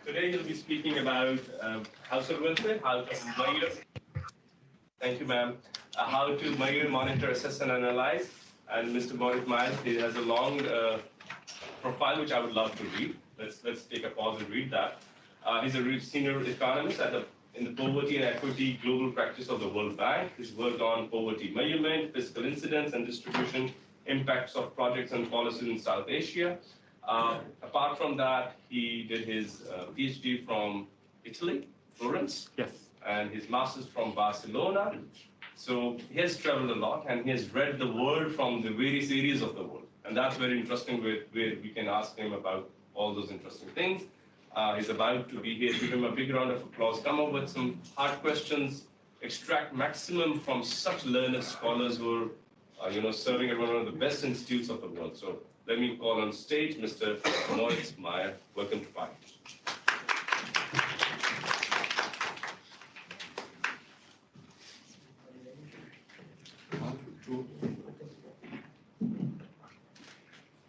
Today he'll be speaking about household welfare, how to measure. Thank you, ma'am. How to measure, monitor, assess, and analyze. And Mr. Moritz Meyer, he has a long profile which I would love to read. Let's take a pause and read that. He's a senior economist in the poverty and equity global practice of the World Bank. He's worked on poverty measurement, fiscal incidence and distribution, impacts of projects and policies in South Asia. Apart from that, he did his PhD from Italy, Florence. Yes. And his master's from Barcelona. So he has traveled a lot and he has read the world from the various areas of the world. And that's very interesting where we can ask him about all those interesting things. He's about to be here. Give him a big round of applause. Come up with some hard questions. Extract maximum from such learned scholars who are, serving at one of the best institutes of the world. So let me call on stage Mr. Moritz Meyer. Welcome to PIDE.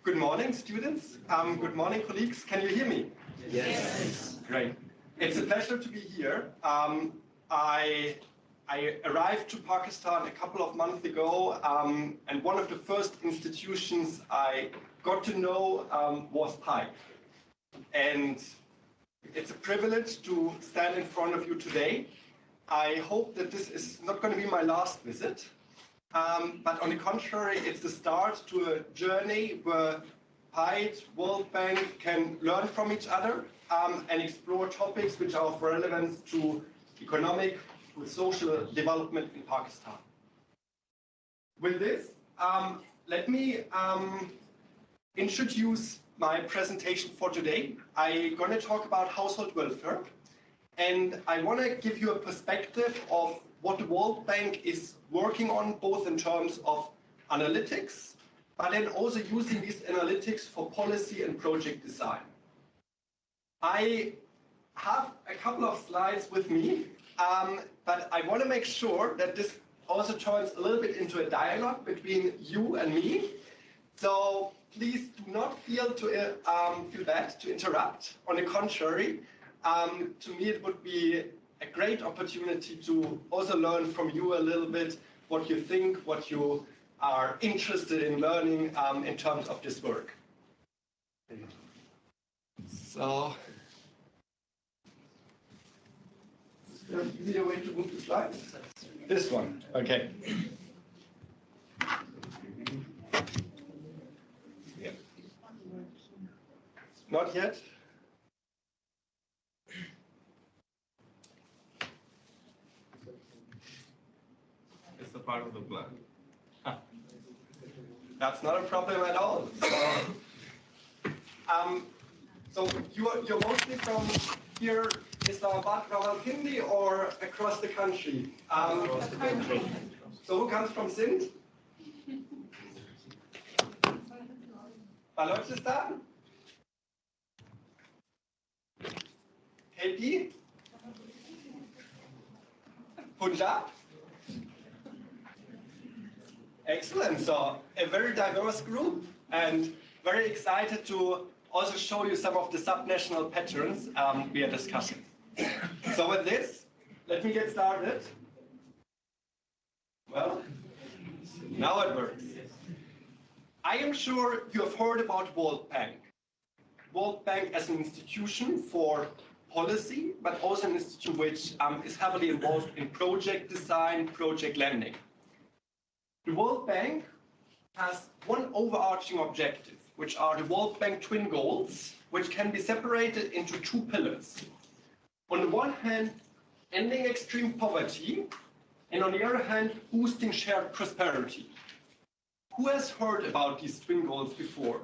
Good morning, students. Good morning, colleagues. Can you hear me? Yes. Great. It's a pleasure to be here. I arrived to Pakistan a couple of months ago, and one of the first institutions I got to know was PIDE. And it's a privilege to stand in front of you today. I hope that this is not going to be my last visit, but on the contrary, it's the start to a journey where PIDE World Bank can learn from each other and explore topics which are of relevance to economic, to social development in Pakistan. With this, let me introduce my presentation for today. I'm going to talk about household welfare, and I want to give you a perspective of what the World Bank is working on, both in terms of analytics, but then also using these analytics for policy and project design. I have a couple of slides with me, but I want to make sure that this also turns a little bit into a dialogue between you and me. So please do not feel bad to interrupt. On the contrary, to me it would be a great opportunity to also learn from you a little bit what you think, what you are interested in learning in terms of this work. So, is there an easier way to move the slides? This one, okay. Yeah. Not yet? It's a part of the plan. That's not a problem at all. So you're mostly from here, Islamabad, Rawalpindi, or across the country? Across the country. So who comes from Sindh? Balochistan? Haiti? Punjab? Excellent. So a very diverse group, and very excited to also show you some of the subnational patterns we are discussing. So with this, let me get started. Well, now it works. I am sure you have heard about World Bank. World Bank as an institution for policy, but also an institution which is heavily involved in project design, project lending. The World Bank has one overarching objective, which are the World Bank twin goals, which can be separated into two pillars. On the one hand, ending extreme poverty, and on the other hand, boosting shared prosperity. Who has heard about these twin goals before?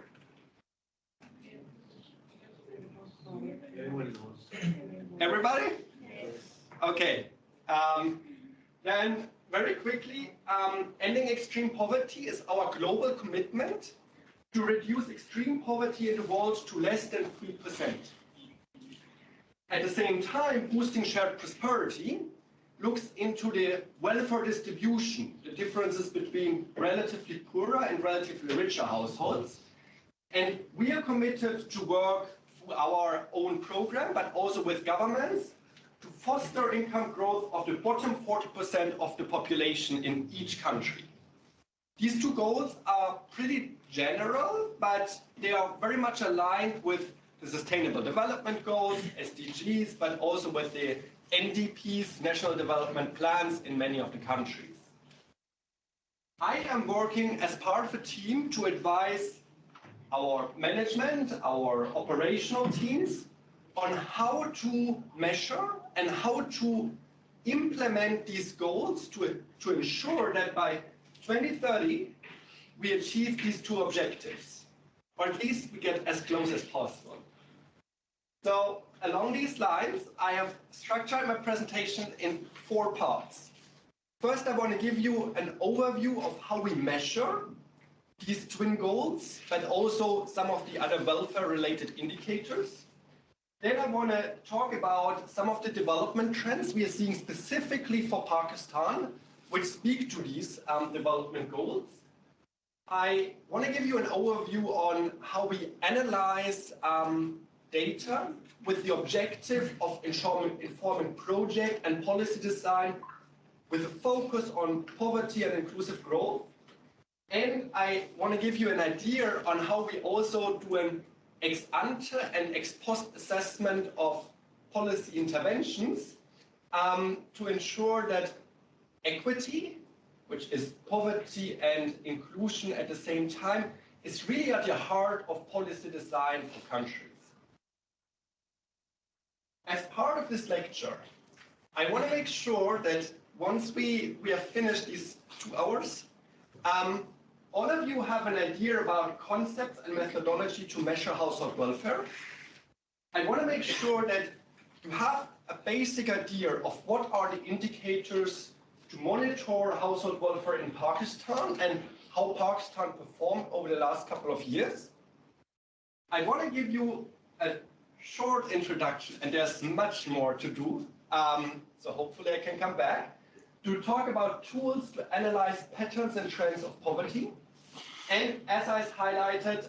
Everybody? Okay. Then very quickly, ending extreme poverty is our global commitment to reduce extreme poverty in the world to less than 3%. At the same time, boosting shared prosperity looks into the welfare distribution, the differences between relatively poorer and relatively richer households. And we are committed to work through our own program, but also with governments, to foster income growth of the bottom 40% of the population in each country. These two goals are pretty general, but they are very much aligned with the Sustainable Development Goals, SDGs, but also with the NDPs, National Development Plans, in many of the countries. I am working as part of a team to advise our management, our operational teams, on how to measure and how to implement these goals to ensure that by 2030 we achieve these two objectives, or at least we get as close as possible. So along these lines, I have structured my presentation in 4 parts. First, I want to give you an overview of how we measure these twin goals, but also some of the other welfare-related indicators. Then I want to talk about some of the development trends we are seeing specifically for Pakistan, which speak to these development goals. I want to give you an overview on how we analyze data with the objective of informing project and policy design with a focus on poverty and inclusive growth. And I want to give you an idea on how we also do an ex ante and ex post assessment of policy interventions to ensure that equity, which is poverty and inclusion at the same time, is really at the heart of policy design for countries. As part of this lecture, I want to make sure that once we have finished these 2 hours, all of you have an idea about concepts and methodology to measure household welfare. I want to make sure that you have a basic idea of what are the indicators to monitor household welfare in Pakistan and how Pakistan performed over the last couple of years. I want to give you a short introduction, and there's much more to do, so hopefully I can come back, to talk about tools to analyze patterns and trends of poverty, and as I highlighted,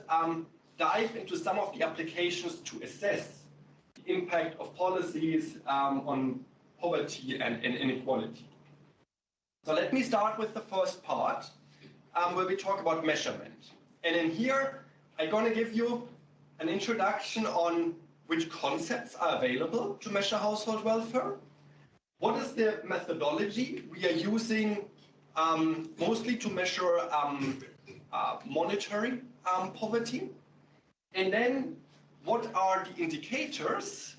dive into some of the applications to assess the impact of policies on poverty and inequality. So let me start with the first part, where we talk about measurement. And in here, I'm going to give you an introduction on which concepts are available to measure household welfare. What is the methodology we are using mostly to measure monetary poverty? And then what are the indicators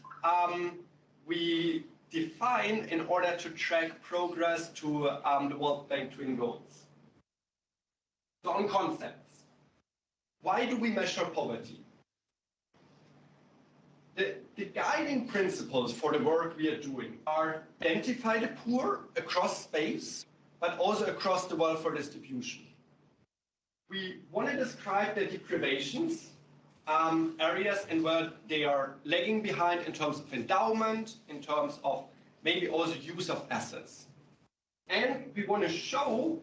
we define in order to track progress to the World Bank twin goals? So on concepts, why do we measure poverty? The guiding principles for the work we are doing are identify the poor across space, but also across the welfare distribution. We want to describe the deprivations, areas in where they are lagging behind in terms of endowment, in terms of maybe also use of assets. And we want to show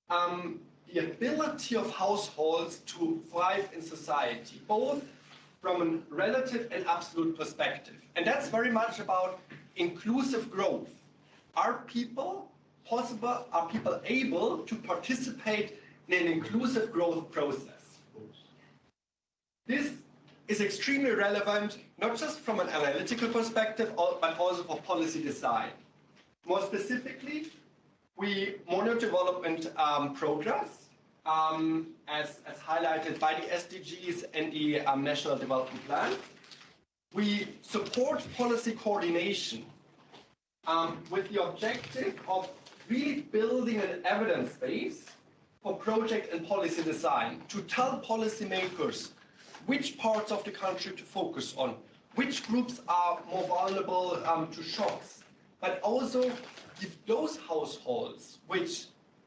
the ability of households to thrive in society, both from a relative and absolute perspective. And that's very much about inclusive growth. Are people able to participate in an inclusive growth process? This is extremely relevant, not just from an analytical perspective, but also for policy design. More specifically, we monitor development progress, as highlighted by the SDGs and the National Development Plan. We support policy coordination with the objective of really building an evidence base for project and policy design to tell policymakers which parts of the country to focus on, which groups are more vulnerable to shocks, but also give those households which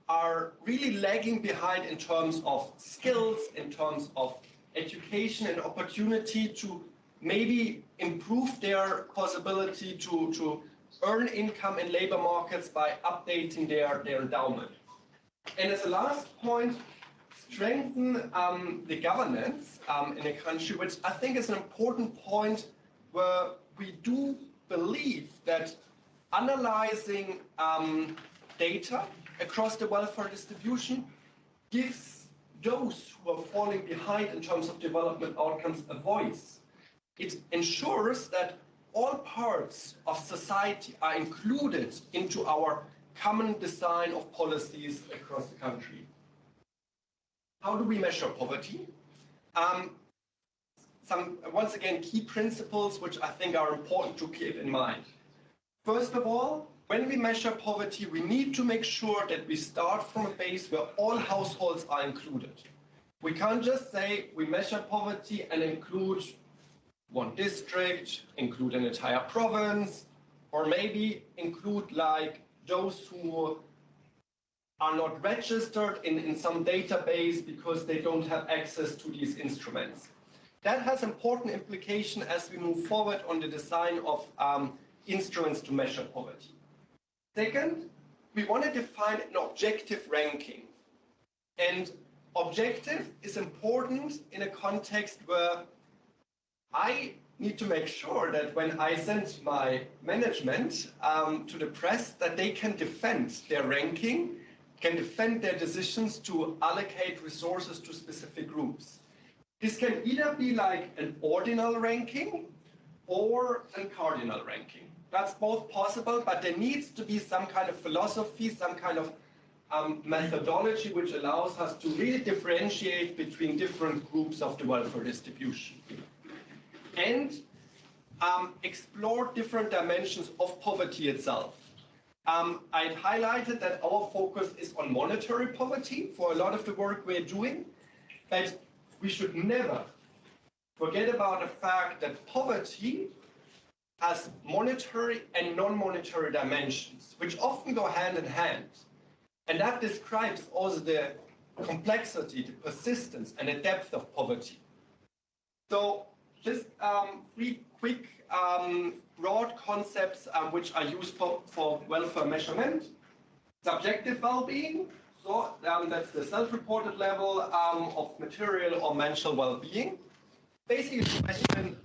are really lagging behind in terms of skills, in terms of education and opportunity to maybe improve their possibility to earn income in labor markets by updating their endowment. And as a last point, strengthen the governance in a country, which I think is an important point where we do believe that analyzing data across the welfare distribution gives those who are falling behind in terms of development outcomes a voice. It ensures that all parts of society are included into our common design of policies across the country. How do we measure poverty? Some, once again, key principles which I think are important to keep in mind. First of all, when we measure poverty, we need to make sure that we start from a base where all households are included. We can't just say we measure poverty and include one district, include an entire province, or maybe include like those who are not registered in some database because they don't have access to these instruments. That has important implication as we move forward on the design of instruments to measure poverty. Second, we want to define an objective ranking. And objective is important in a context where I need to make sure that when I send my management to the press, that they can defend their ranking, can defend their decisions to allocate resources to specific groups. This can either be like an ordinal ranking or a cardinal ranking. That's both possible, but there needs to be some kind of philosophy, some kind of methodology which allows us to really differentiate between different groups of the welfare distribution. And explore different dimensions of poverty itself. I'd highlighted that our focus is on monetary poverty for a lot of the work we're doing, but we should never forget about the fact that poverty has monetary and non-monetary dimensions, which often go hand in hand. And that describes also the complexity, the persistence, and the depth of poverty. So just three quick broad concepts which are used for welfare measurement. Subjective well-being, so that's the self-reported level of material or mental well-being. Basically, the question,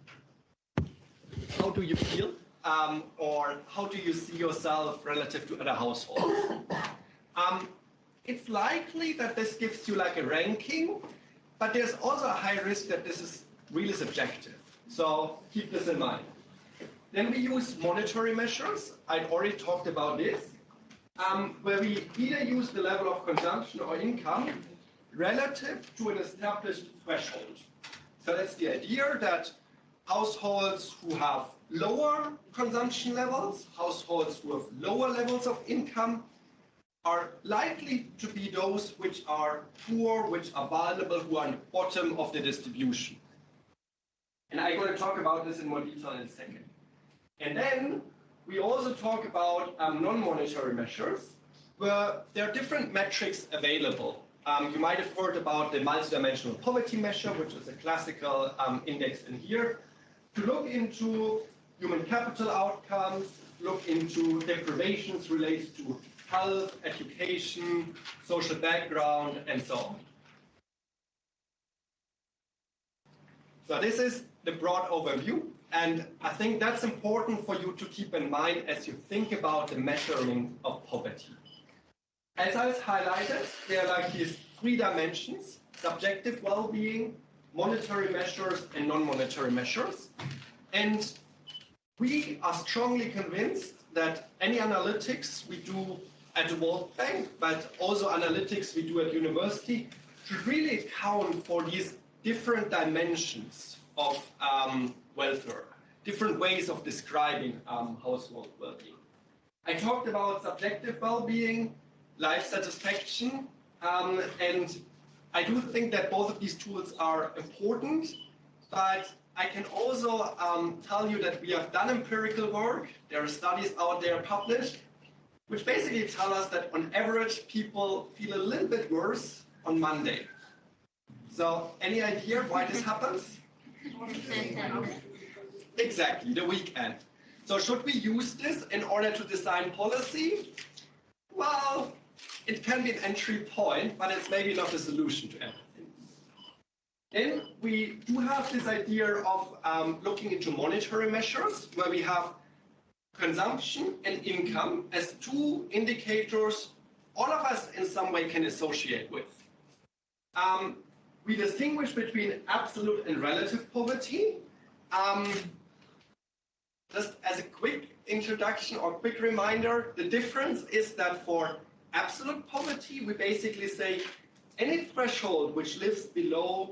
how do you feel? Or how do you see yourself relative to other households? It's likely that this gives you like a ranking, but there's also a high risk that this is really subjective. So keep this in mind. Then we use monetary measures. I've already talked about this, where we either use the level of consumption or income relative to an established threshold. So that's the idea that households who have lower consumption levels, households who have lower levels of income, are likely to be those which are poor, which are vulnerable, who are on the bottom of the distribution. And I'm going to talk about this in more detail in a second. And then we also talk about non-monetary measures, where there are different metrics available. You might have heard about the multidimensional poverty measure, which is a classical index in here, to look into human capital outcomes, look into deprivations related to health, education, social background, and so on. So this is the broad overview, and I think that's important for you to keep in mind as you think about the measuring of poverty. As I highlighted, there are like these three dimensions: subjective well-being, monetary measures, and non-monetary measures. And we are strongly convinced that any analytics we do at the World Bank, but also analytics we do at university, should really account for these different dimensions of welfare, different ways of describing household well-being. I talked about subjective well-being, life satisfaction, and I do think that both of these tools are important, but I can also tell you that we have done empirical work. There are studies out there published, which basically tell us that on average, people feel a little bit worse on Monday. So any idea why this happens? Exactly, the weekend. So should we use this in order to design policy? Well, it can be an entry point, but it's maybe not a solution to everything. Then we do have this idea of looking into monetary measures, where we have consumption and income as two indicators all of us in some way can associate with. We distinguish between absolute and relative poverty. Just as a quick introduction or quick reminder, the difference is that for absolute poverty, we basically say any threshold which lives below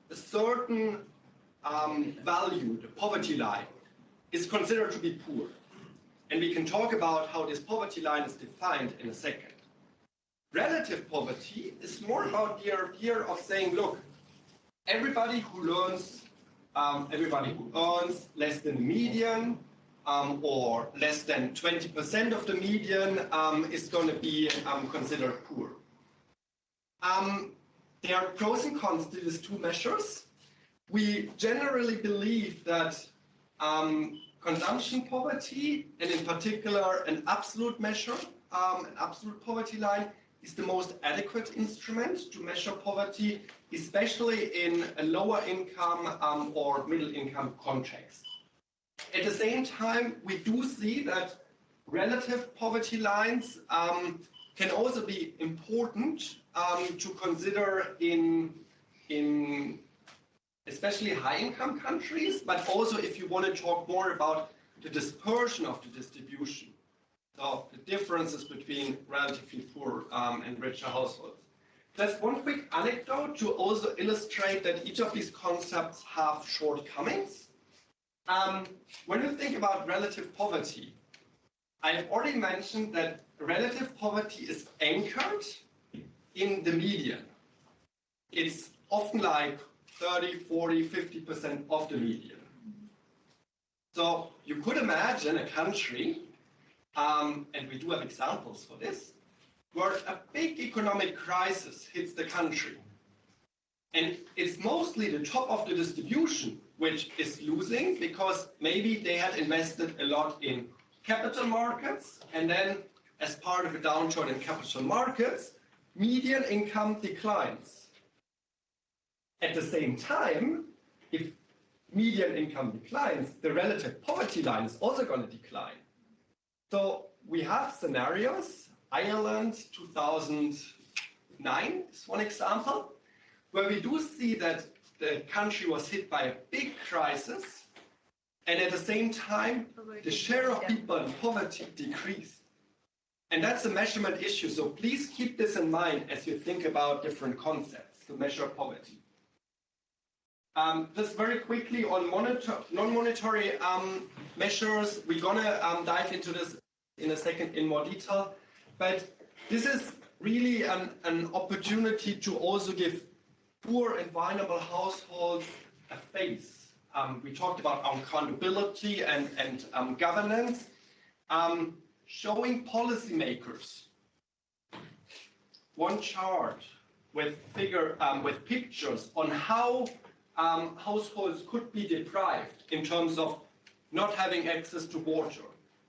a certain value, the poverty line, is considered to be poor. And we can talk about how this poverty line is defined in a second. Relative poverty is more about the idea of saying, look, everybody who earns less than the median or less than 20% of the median is going to be considered poor. There are pros and cons to these two measures. We generally believe that consumption poverty, and in particular an absolute measure, an absolute poverty line, is the most adequate instrument to measure poverty, especially in a lower income or middle income context. At the same time, we do see that relative poverty lines can also be important to consider in especially high-income countries, but also if you want to talk more about the dispersion of the distribution. So the differences between relatively poor and richer households. Just one quick anecdote to also illustrate that each of these concepts have shortcomings. When you think about relative poverty, I have already mentioned that relative poverty is anchored in the median. It's often like 30, 40, 50% of the median. So you could imagine a country, and we do have examples for this, where a big economic crisis hits the country. And it's mostly the top of the distribution which is losing because maybe they had invested a lot in capital markets, and then as part of a downturn in capital markets, median income declines. At the same time, if median income declines, the relative poverty line is also going to decline. So we have scenarios, Ireland 2009 is one example, where we do see that the country was hit by a big crisis, and at the same time, the share of people in poverty decreased. And that's a measurement issue, so please keep this in mind as you think about different concepts to measure poverty. Just very quickly on non-monetary measures, we're going to dive into this in a second in more detail, but this is really an opportunity to also give poor and vulnerable households a face. We talked about accountability and governance, showing policymakers one chart with pictures on how households could be deprived in terms of not having access to water,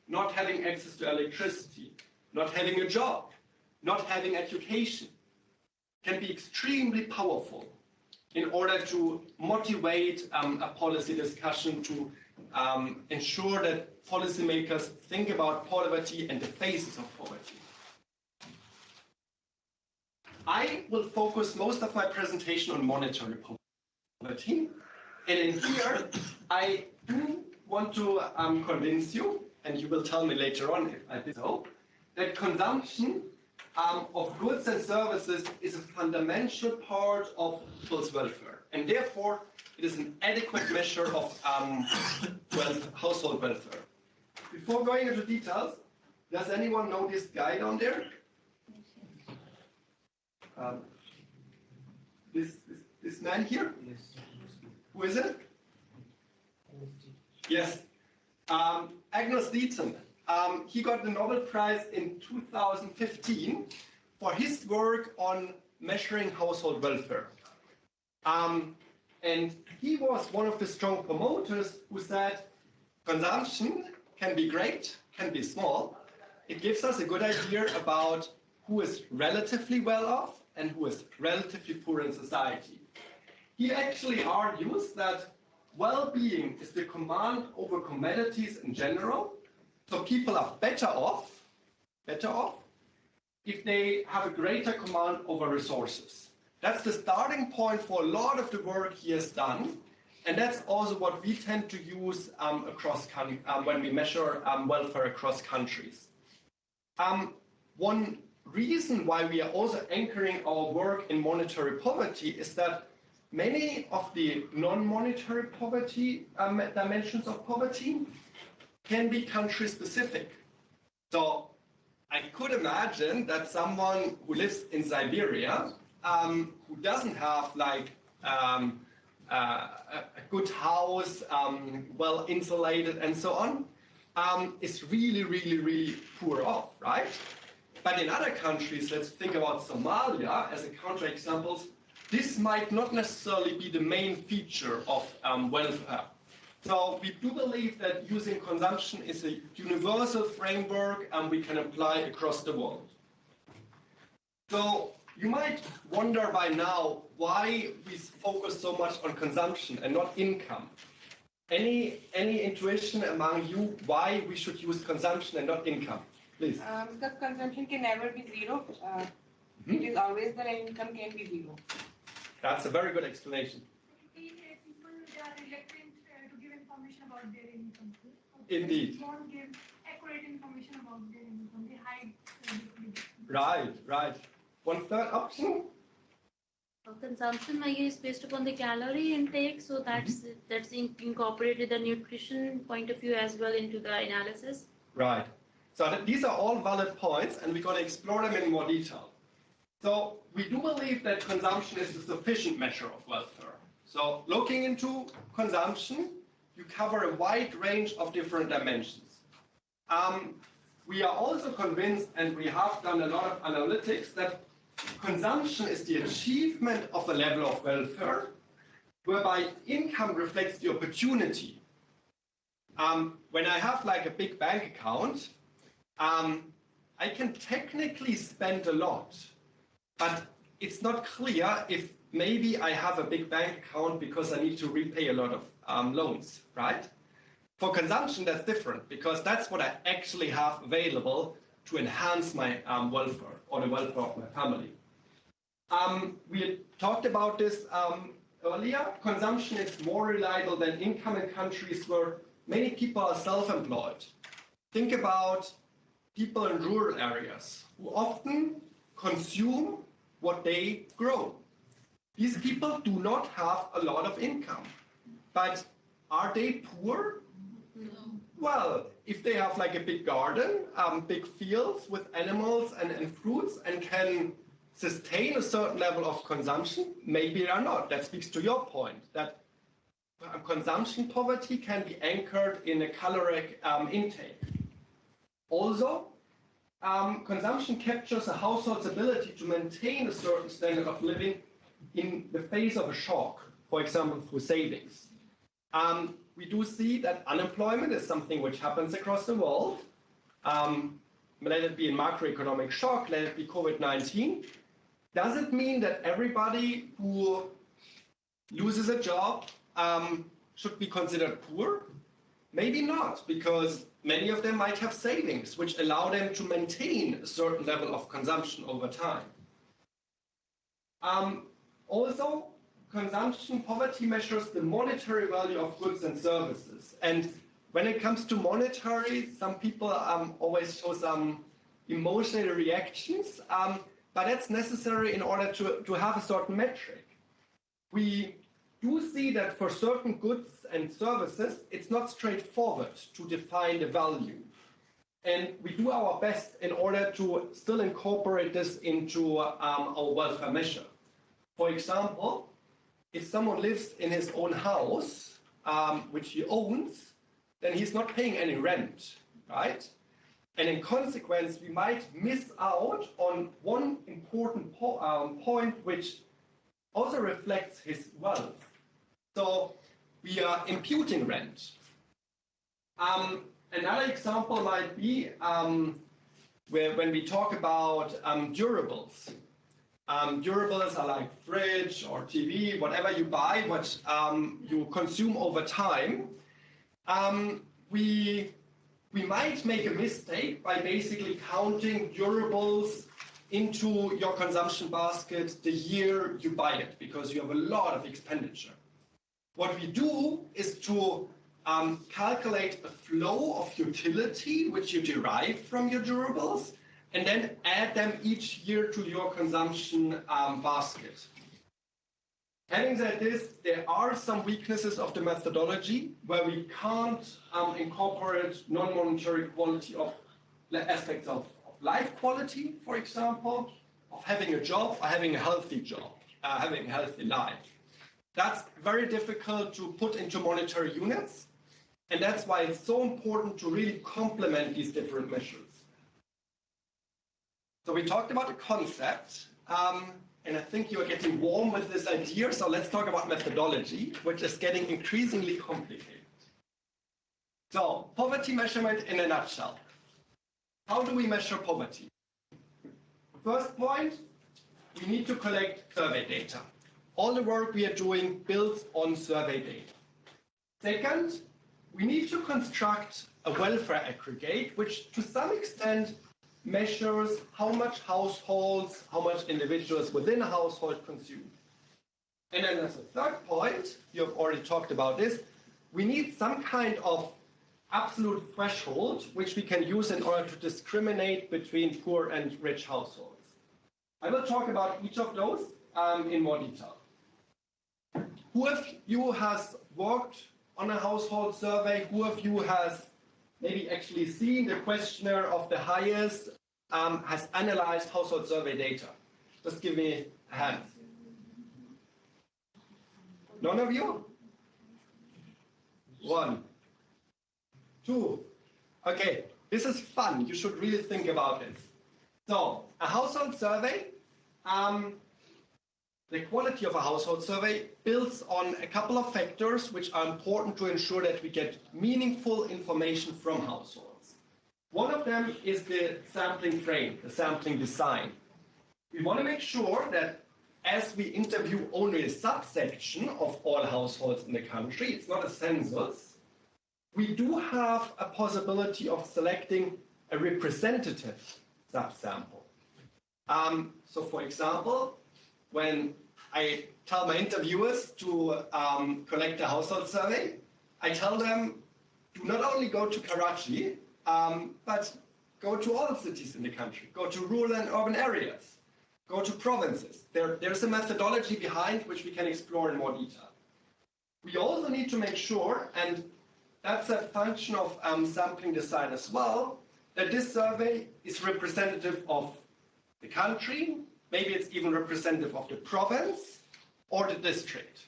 not having access to electricity, not having a job, not having education, can be extremely powerful in order to motivate a policy discussion to ensure that policymakers think about poverty and the phases of poverty. I will focus most of my presentation on monetary poverty, and in here I do want to convince you, and you will tell me later on if I did so, that consumption of goods and services is a fundamental part of people's welfare, and therefore it is an adequate measure of household welfare. Before going into details, does anyone know this guy down there? This man here? Yes. Who is it? Yes. Agnes Deaton. He got the Nobel Prize in 2015 for his work on measuring household welfare. And he was one of the strong promoters who said consumption can be great, can be small. It gives us a good idea about who is relatively well off and who is relatively poor in society. He actually argues that well-being is the command over commodities in general. So people are better off if they have a greater command over resources. That's the starting point for a lot of the work he has done. And that's also what we tend to use when we measure welfare across countries. One reason why we are also anchoring our work in monetary poverty is that many of the non-monetary poverty dimensions of poverty can be country-specific. So I could imagine that someone who lives in Siberia, who doesn't have like a good house, well insulated and so on, is really, really, really poor off, right? But in other countries, let's think about Somalia as a counterexample, this might not necessarily be the main feature of welfare. So we do believe that using consumption is a universal framework and we can apply across the world. So you might wonder by now why we focus so much on consumption and not income. Any intuition among you why we should use consumption and not income? Please. Because consumption can never be zero. It is always that income can be zero. That's a very good explanation. People are reluctant to give information about their income. Indeed. They won't give accurate information about their income. They hide. Right. One third option? Consumption, Meyer, is based upon the calorie intake, so that's incorporated the nutrition point of view as well into the analysis. Right. So these are all valid points, and we're going to explore them in more detail. So we do believe that consumption is a sufficient measure of welfare. So looking into consumption, you cover a wide range of different dimensions. We are also convinced, and we have done a lot of analytics, that consumption is the achievement of a level of welfare, whereby income reflects the opportunity. When I have like a big bank account, I can technically spend a lot, but it's not clear if maybe I have a big bank account because I need to repay a lot of loans, right? For consumption, that's different because that's what I actually have available to enhance my welfare or the welfare of my family. We had talked about this earlier. Consumption is more reliable than income in countries where many people are self-employed. Think about people in rural areas who often consume what they grow. These people do not have a lot of income, but are they poor? No. Well, if they have like a big garden, big fields with animals and fruits and can sustain a certain level of consumption, maybe they are not. That speaks to your point, that consumption poverty can be anchored in a caloric intake. Also, consumption captures a household's ability to maintain a certain standard of living in the face of a shock, for example, through savings. We do see that unemployment is something which happens across the world. Let it be a macroeconomic shock, let it be COVID-19. Does it mean that everybody who loses a job should be considered poor? Maybe not, because many of them might have savings, which allow them to maintain a certain level of consumption over time. Also, consumption poverty measures the monetary value of goods and services. And when it comes to monetary, some people always show some emotional reactions, but that's necessary in order to have a certain metric. We do see that for certain goods and services, it's not straightforward to define the value. And we do our best in order to still incorporate this into our welfare measure. For example, if someone lives in his own house, which he owns, then he's not paying any rent, right? And in consequence, we might miss out on one important point which also reflects his wealth. So we are imputing rent. Another example might be when we talk about durables, durables are like fridge or TV, whatever you buy, what you consume over time. We might make a mistake by basically counting durables into your consumption basket the year you buy it, because you have a lot of expenditure. What we do is to calculate a flow of utility which you derive from your durables, and then add them each year to your consumption basket. Having said this, there are some weaknesses of the methodology where we can't incorporate non-monetary quality of aspects of life quality, for example, of having a job or having a healthy job, having a healthy life. That's very difficult to put into monetary units, and that's why it's so important to really complement these different measures. So we talked about the concept, and I think you're getting warm with this idea, so let's talk about methodology, which is getting increasingly complicated. So, poverty measurement in a nutshell. How do we measure poverty? First point, we need to collect survey data. All the work we are doing builds on survey data. Second, we need to construct a welfare aggregate, which to some extent measures how much households, how much individuals within a household consume. And then as a third point, you have already talked about this, we need some kind of absolute threshold which we can use in order to discriminate between poor and rich households. I will talk about each of those in more detail. Who of you has worked on a household survey? Who of you has maybe actually seen the questionnaire of the highest, has analyzed household survey data? Just give me a hand. None of you? 1, 2. Okay, this is fun. You should really think about this. So, a household survey, the quality of a household survey builds on a couple of factors which are important to ensure that we get meaningful information from households. One of them is the sampling frame, the sampling design. We want to make sure that as we interview only a subsection of all households in the country, it's not a census, we do have a possibility of selecting a representative subsample. So for example, when I tell my interviewers to collect a household survey, I tell them, do not only go to Karachi, but go to all cities in the country, go to rural and urban areas, go to provinces. There's a methodology behind which we can explore in more detail. We also need to make sure, and that's a function of sampling design as well, that this survey is representative of the country, maybe it's even representative of the province or the district.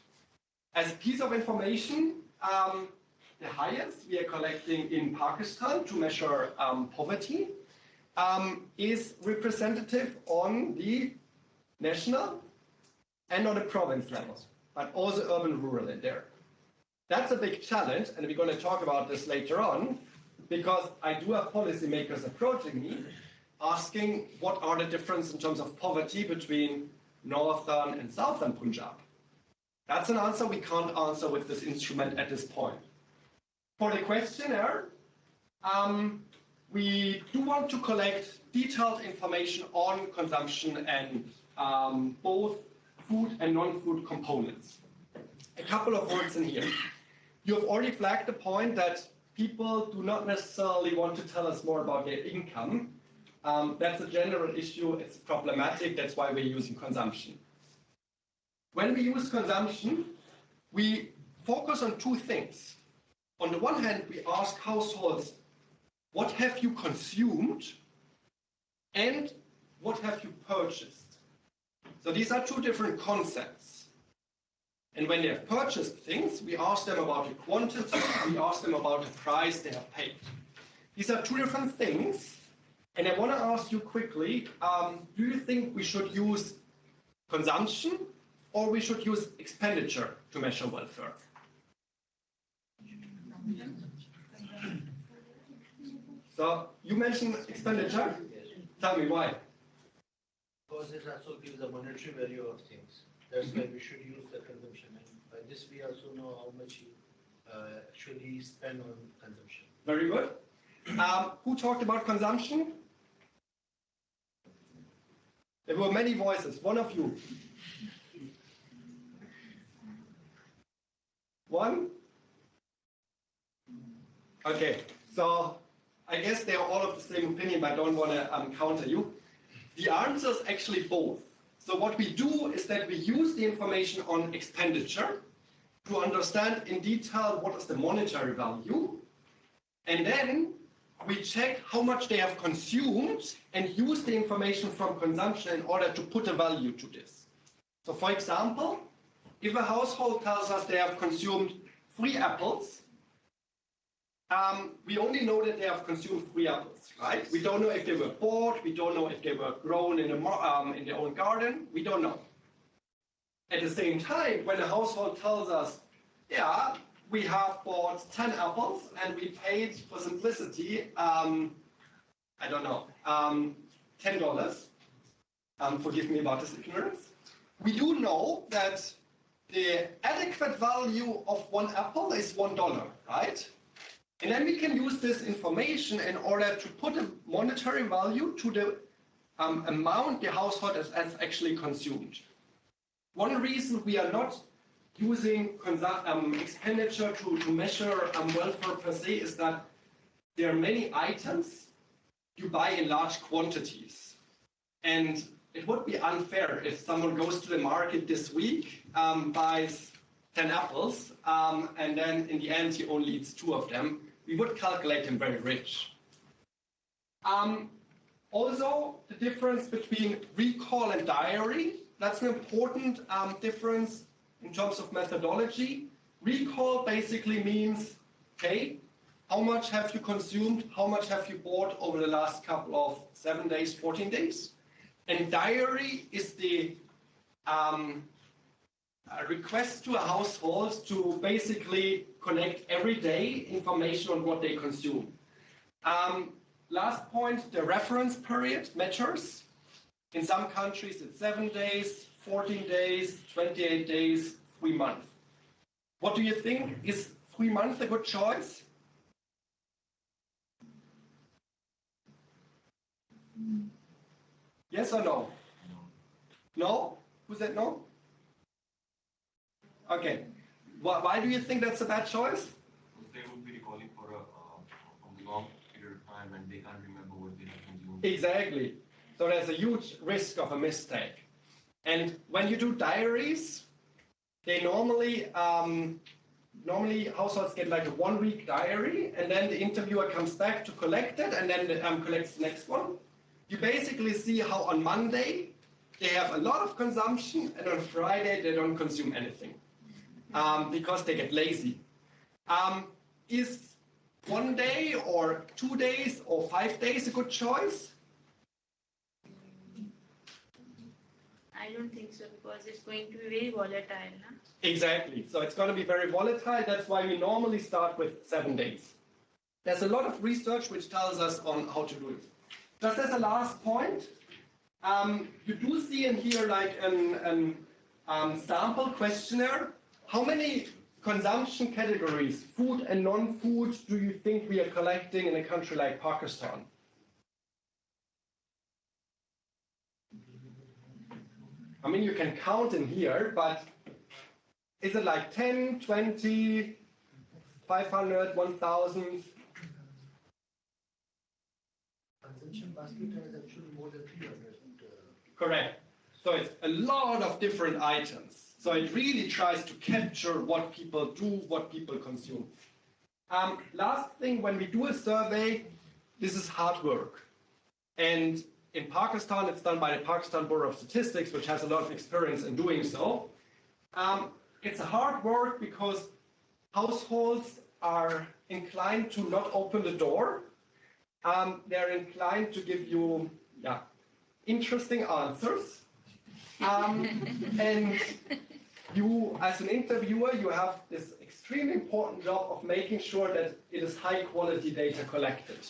As a piece of information, the highest we are collecting in Pakistan to measure poverty is representative on the national and on the province level, but also urban rural in there. That's a big challenge, and we're going to talk about this later on, because I do have policymakers approaching me asking what are the differences in terms of poverty between northern and southern Punjab. That's an answer we can't answer with this instrument at this point. For the questionnaire, we do want to collect detailed information on consumption and both food and non-food components. A couple of words in here. You have already flagged the point that people do not necessarily want to tell us more about their income. That's a general issue, it's problematic, that's why we're using consumption. When we use consumption, we focus on two things. On the one hand, we ask households, what have you consumed and what have you purchased? So these are two different concepts. And when they have purchased things, we ask them about the quantity, we ask them about the price they have paid. These are two different things. And I want to ask you quickly, do you think we should use consumption or we should use expenditure to measure welfare? So you mentioned expenditure? Tell me why. Because it also gives the monetary value of things. That's why we should use the consumption. And by this, we also know how much you actually spend on consumption. Very good. Who talked about consumption? There were many voices. One of you. One? Okay, so I guess they are all of the same opinion, but I don't want to counter you. The answer is actually both. So what we do is that we use the information on expenditure to understand in detail what is the monetary value, and then we check how much they have consumed and use the information from consumption in order to put a value to this. So for example, if a household tells us they have consumed 3 apples, we only know that they have consumed 3 apples, right? We don't know if they were bought, we don't know if they were grown in their own garden, we don't know. At the same time, when a household tells us, yeah, we have bought 10 apples and we paid, for simplicity, I don't know, $10. Forgive me about this ignorance. We do know that the adequate value of 1 apple is $1, right? And then we can use this information in order to put a monetary value to the amount the household has actually consumed. One reason we are not using expenditure to measure welfare per se is that there are many items you buy in large quantities. And it would be unfair if someone goes to the market this week, buys 10 apples, and then in the end he only eats 2 of them. We would calculate him very rich. Also, the difference between recall and diary, that's an important difference in terms of methodology. Recall basically means, okay, how much have you consumed, how much have you bought over the last couple of 7 days, 14 days? And diary is the a request to a household to basically collect every day information on what they consume. Last point, the reference period matters. In some countries it's 7 days, 14 days, 28 days, 3 months. What do you think? Is 3 months a good choice? Yes or no? No? Who said no? Okay. Why do you think that's a bad choice? Because they would be recalling for a long period of time and they can't remember what they have consumed. Exactly. So there's a huge risk of a mistake. And when you do diaries, they normally households get like a 1-week diary, and then the interviewer comes back to collect it, and then collects the next one. You basically see how on Monday they have a lot of consumption, and on Friday they don't consume anything. Because they get lazy. Is 1 day or 2 days or 5 days a good choice? I don't think so, because it's going to be very volatile. Huh? Exactly. So it's going to be very volatile. That's why we normally start with 7 days. There's a lot of research which tells us on how to do it. Just as a last point, you do see in here like an sample questionnaire. How many consumption categories, food and non-food, do you think we are collecting in a country like Pakistan? I mean, you can count in here, but is it like 10, 20, 500, 1,000? Consumption basket has actually more than 300. Correct. So it's a lot of different items. So it really tries to capture what people do, what people consume. Last thing, when we do a survey, this is hard work. And in Pakistan, it's done by the Pakistan Bureau of Statistics, which has a lot of experience in doing so. It's a hard work because households are inclined to not open the door. They're inclined to give you interesting answers. And you, as an interviewer, you have this extremely important job of making sure that it is high quality data collected.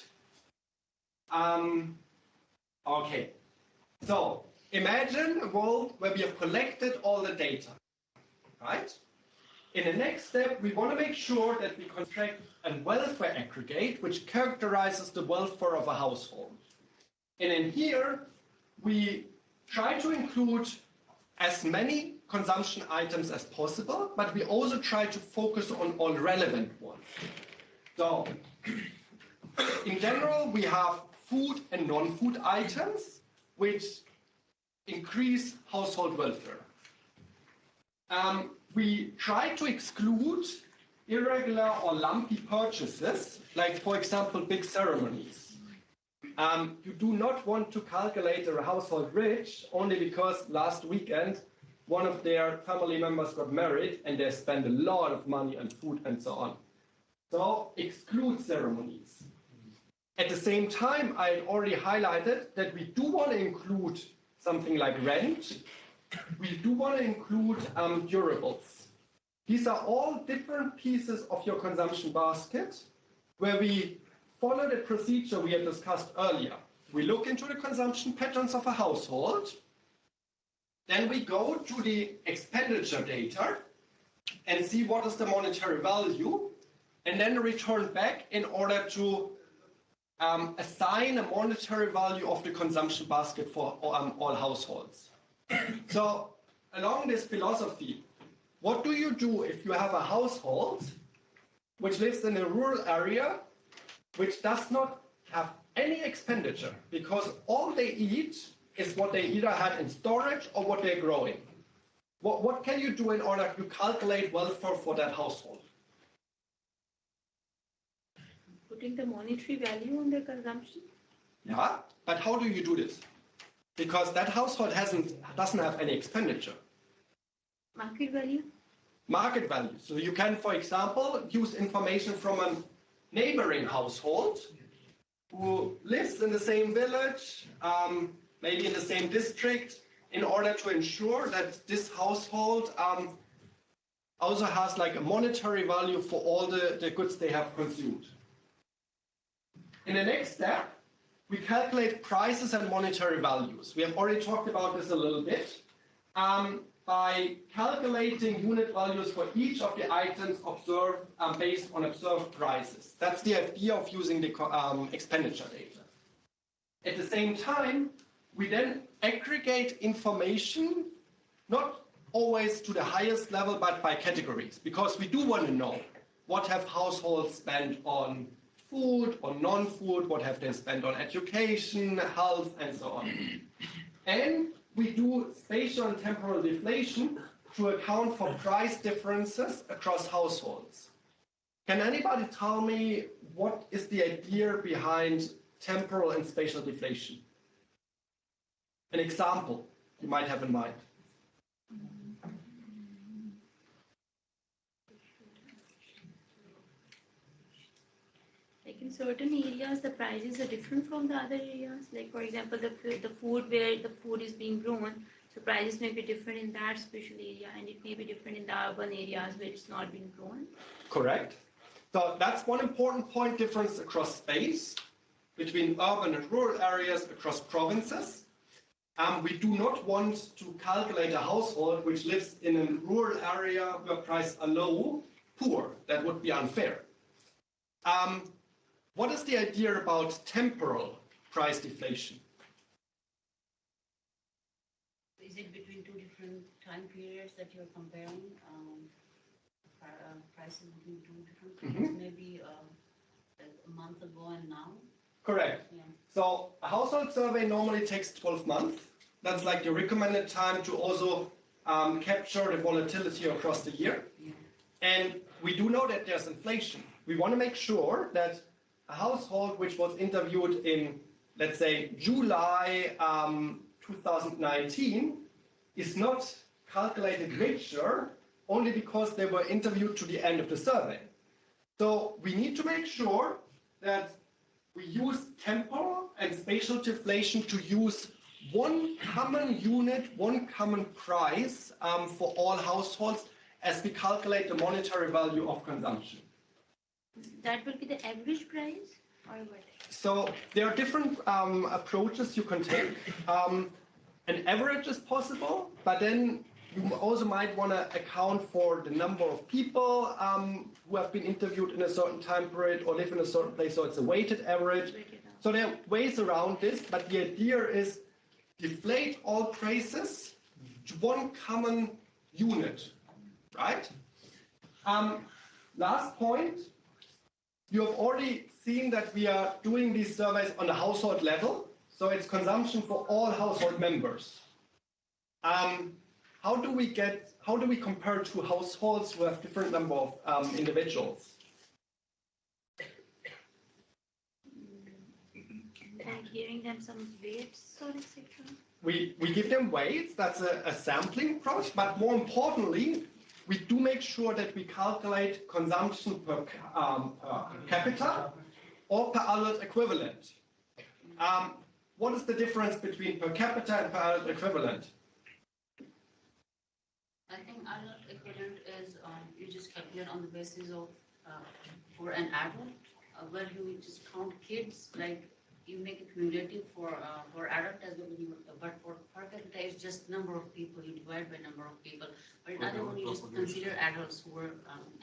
Okay, so imagine a world where we have collected all the data, right? In the next step, we want to make sure that we construct a welfare aggregate which characterizes the welfare of a household. And in here, we try to include as many consumption items as possible, but we also try to focus on all relevant ones. So, in general, we have food and non-food items which increase household welfare. We try to exclude irregular or lumpy purchases, like, for example, big ceremonies. You do not want to calculate a household rich only because last weekend one of their family members got married and they spent a lot of money on food and so on. So exclude ceremonies. At the same time, I already highlighted that we do want to include something like rent. We do want to include durables. These are all different pieces of your consumption basket where we follow the procedure we had discussed earlier. We look into the consumption patterns of a household, then we go to the expenditure data and see what is the monetary value, and then return back in order to assign a monetary value of the consumption basket for all households. So, along this philosophy, what do you do if you have a household which lives in a rural area which does not have any expenditure because all they eat is what they either had in storage or what they're growing? What can you do in order to calculate welfare for that household? Putting the monetary value on their consumption? Yeah, but how do you do this? Because that household doesn't have any expenditure. Market value? Market value. So you can, for example, use information from a neighboring household who lives in the same village, maybe in the same district, in order to ensure that this household also has like a monetary value for all the goods they have consumed. In the next step, we calculate prices and monetary values. We have already talked about this a little bit. By calculating unit values for each of the items observed based on observed prices. That's the idea of using the expenditure data. At the same time, we then aggregate information, not always to the highest level, but by categories, because we do want to know what have households spent on food or non-food, what have they spent on education, health, and so on. And we do spatial and temporal deflation to account for price differences across households. Can anybody tell me what is the idea behind temporal and spatial deflation? An example you might have in mind. Like in certain areas, the prices are different from the other areas. Like for example, the food where the food is being grown, so prices may be different in that special area, and it may be different in the urban areas where it's not being grown. Correct. So that's one important point difference across space between urban and rural areas across provinces. We do not want to calculate a household which lives in a rural area where prices are low, poor. That would be unfair. What is the idea about temporal price deflation? Is it between two different time periods that you're comparing? Prices between two different periods, maybe a month ago and now? Correct. Yeah. So a household survey normally takes 12 months. That's like the recommended time to also capture the volatility across the year. Yeah. And we do know that there's inflation. We want to make sure that a household which was interviewed in, let's say, July 2019 is not calculated richer only because they were interviewed to the end of the survey. So we need to make sure that we use temporal and spatial deflation to use one common unit, one common price for all households as we calculate the monetary value of consumption. That will be the average price? Or what? So there are different approaches you can take. An average is possible, but then you also might want to account for the number of people who have been interviewed in a certain time period or live in a certain place, so it's a weighted average. So there are ways around this, but the idea is deflate all prices to one common unit, right? Last point, you have already seen that we are doing these surveys on the household level, so it's consumption for all household members. How do we compare two households who have different number of individuals? Like giving them some weights or etc. We give them weights, that's a sampling approach, but more importantly, we do make sure that we calculate consumption per capita or per adult equivalent. What is the difference between per capita and per adult equivalent? I think adult equivalent is you just calculate on the basis of for an adult, where you just count kids, like you make it cumulative for adult as well, but for per capita it's just number of people, you divide by number of people. But in other one you just consider adults who were,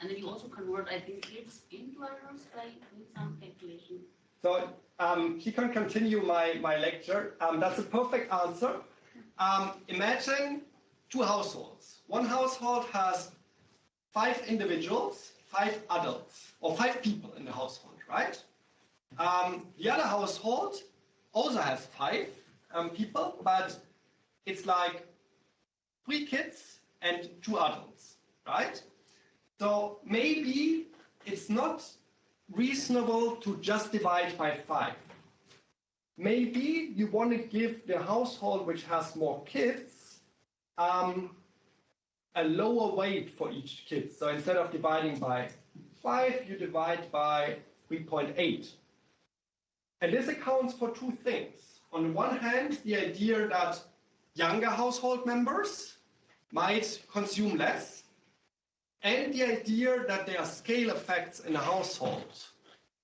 and then you also convert, I think, kids into adults by doing some calculation. So he can continue my lecture. That's a perfect answer. Imagine two households. One household has 5 individuals, 5 adults, or 5 people in the household, right? The other household also has 5 people, but it's like 3 kids and 2 adults, right? So maybe it's not reasonable to just divide by 5. Maybe you want to give the household which has more kids a lower weight for each kid. So instead of dividing by 5, you divide by 3.8. And this accounts for 2 things. On the one hand, the idea that younger household members might consume less, and the idea that there are scale effects in a household.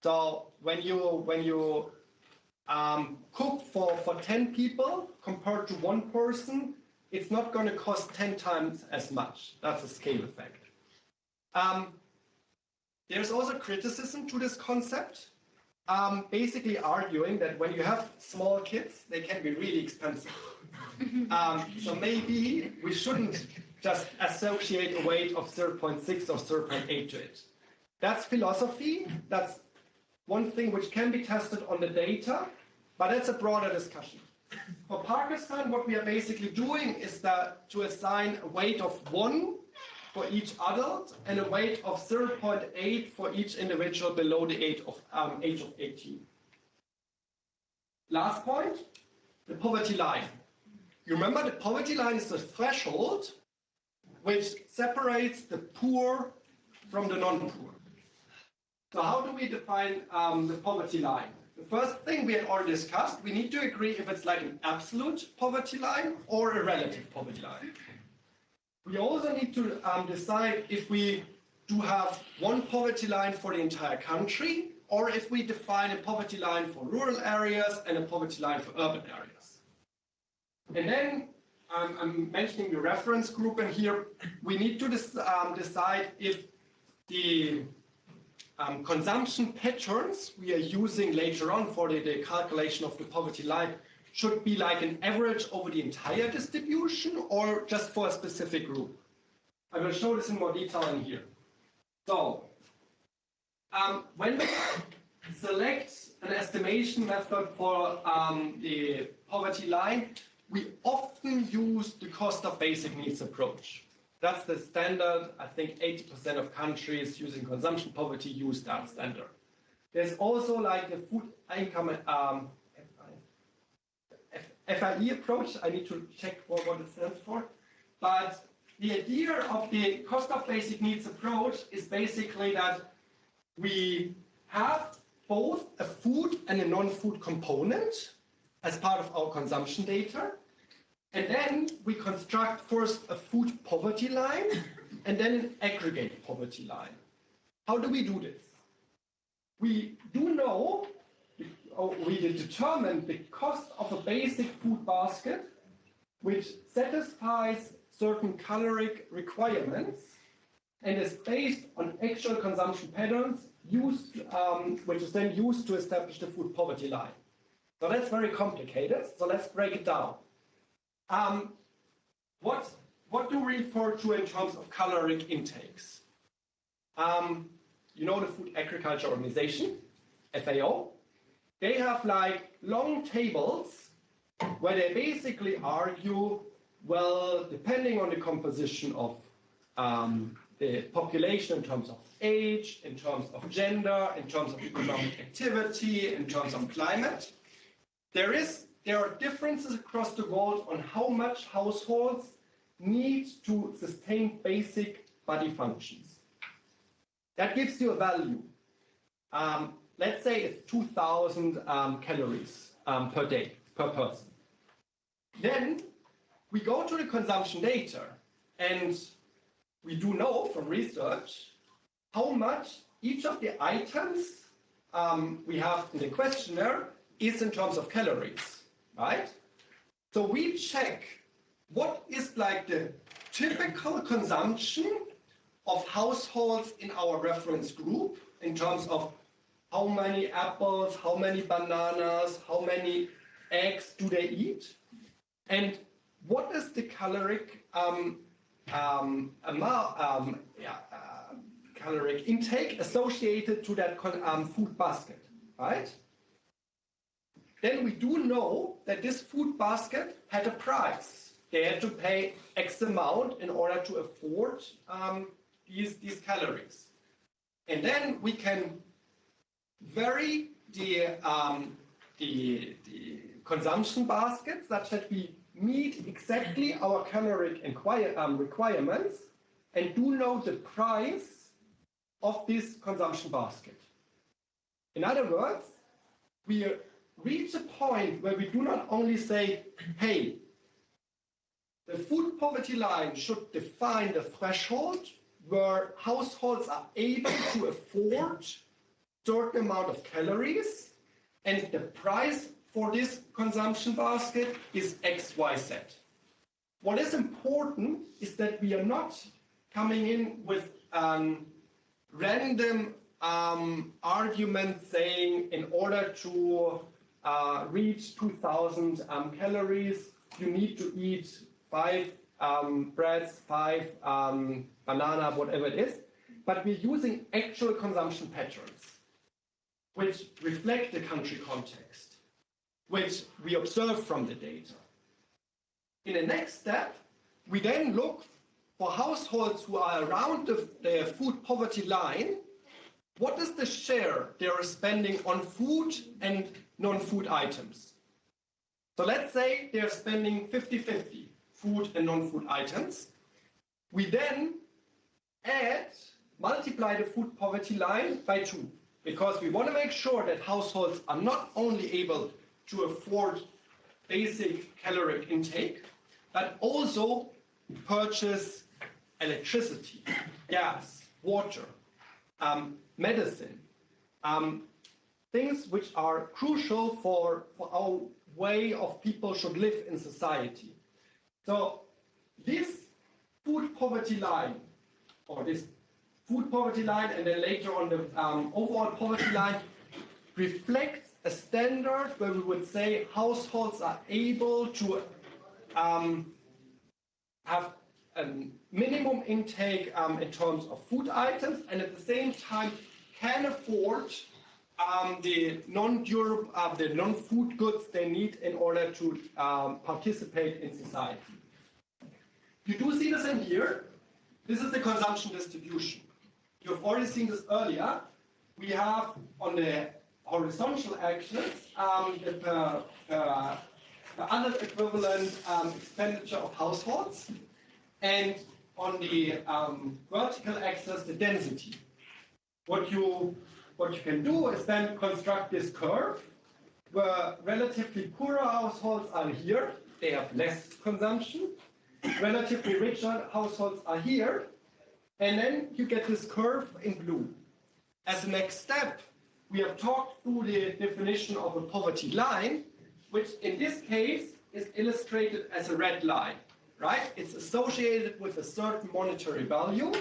So when you cook for 10 people compared to 1 person, it's not going to cost 10 times as much. That's a scale effect. There's also criticism to this concept, basically arguing that when you have small kids, they can be really expensive. So maybe we shouldn't just associate a weight of 0.6 or 0.8 to it. That's philosophy. That's one thing which can be tested on the data, but that's a broader discussion. For Pakistan, what we are basically doing is that to assign a weight of 1 for each adult and a weight of 0.8 for each individual below the age of 18. Last point, the poverty line. You remember the poverty line is the threshold which separates the poor from the non-poor. So how do we define the poverty line? The first thing we had already discussed, we need to agree if it's like an absolute poverty line or a relative poverty line. We also need to decide if we do have one poverty line for the entire country or if we define a poverty line for rural areas and a poverty line for urban areas. And then I'm mentioning the reference group in here. We need to decide if the consumption patterns we are using later on for the calculation of the poverty line should be like an average over the entire distribution or just for a specific group. I will show this in more detail in here. So, when we select an estimation method for the poverty line, we often use the cost of basic needs approach. That's the standard. I think 80% of countries using consumption poverty use that standard. There's also like the food income FIE approach. I need to check what it stands for. But the idea of the cost of basic needs approach is basically that we have both a food and a non-food component as part of our consumption data. And then we construct first a food poverty line and then an aggregate poverty line. How do we do this? We do know we determine the cost of a basic food basket which satisfies certain caloric requirements and is based on actual consumption patterns used, which is then used to establish the food poverty line. So that's very complicated. So let's break it down. What do we refer to in terms of caloric intakes? You know the Food Agriculture Organization, FAO? They have like long tables where they basically argue, well, depending on the composition of the population in terms of age, in terms of gender, in terms of economic activity, in terms of climate, there are differences across the world on how much households need to sustain basic body functions. That gives you a value. Let's say it's 2,000 calories per day, per person. Then we go to the consumption data, and we do know from research how much each of the items we have in the questionnaire is in terms of calories, right? So we check what is like the typical consumption of households in our reference group in terms of how many apples, how many bananas, how many eggs do they eat, and what is the caloric caloric intake associated to that food basket, right? Then we do know that this food basket had a price. They had to pay X amount in order to afford these calories. And then we can vary the consumption basket such that we meet exactly our caloric requirements and do know the price of this consumption basket. In other words, we reach a point where we do not only say, hey, the food poverty line should define the threshold where households are able to afford certain amount of calories, and the price for this consumption basket is X, Y, Z. What is important is that we are not coming in with random arguments saying in order to reach 2,000 calories, you need to eat 5 breads, 5 banana, whatever it is. But we're using actual consumption patterns, which reflect the country context, which we observe from the data. In the next step, we then look for households who are around the food poverty line. What is the share they are spending on food and non-food items? So let's say they're spending 50-50 food and non-food items. We then multiply the food poverty line by 2, because we want to make sure that households are not only able to afford basic caloric intake, but also purchase electricity, gas, water, medicine, things which are crucial for our way of people should live in society. So this food poverty line, or this food poverty line, and then later on the overall poverty line, reflects a standard where we would say households are able to have a minimum intake in terms of food items, and at the same time can afford the non-food goods they need in order to participate in society. You do see this in here. This is the consumption distribution. You've already seen this earlier. We have on the horizontal axis the other equivalent expenditure of households, and on the vertical axis the density. What you can do is then construct this curve where relatively poorer households are here, they have less consumption. Relatively richer households are here, and then you get this curve in blue. As the next step, we have talked through the definition of a poverty line, which in this case is illustrated as a red line, right? It's associated with a certain monetary value,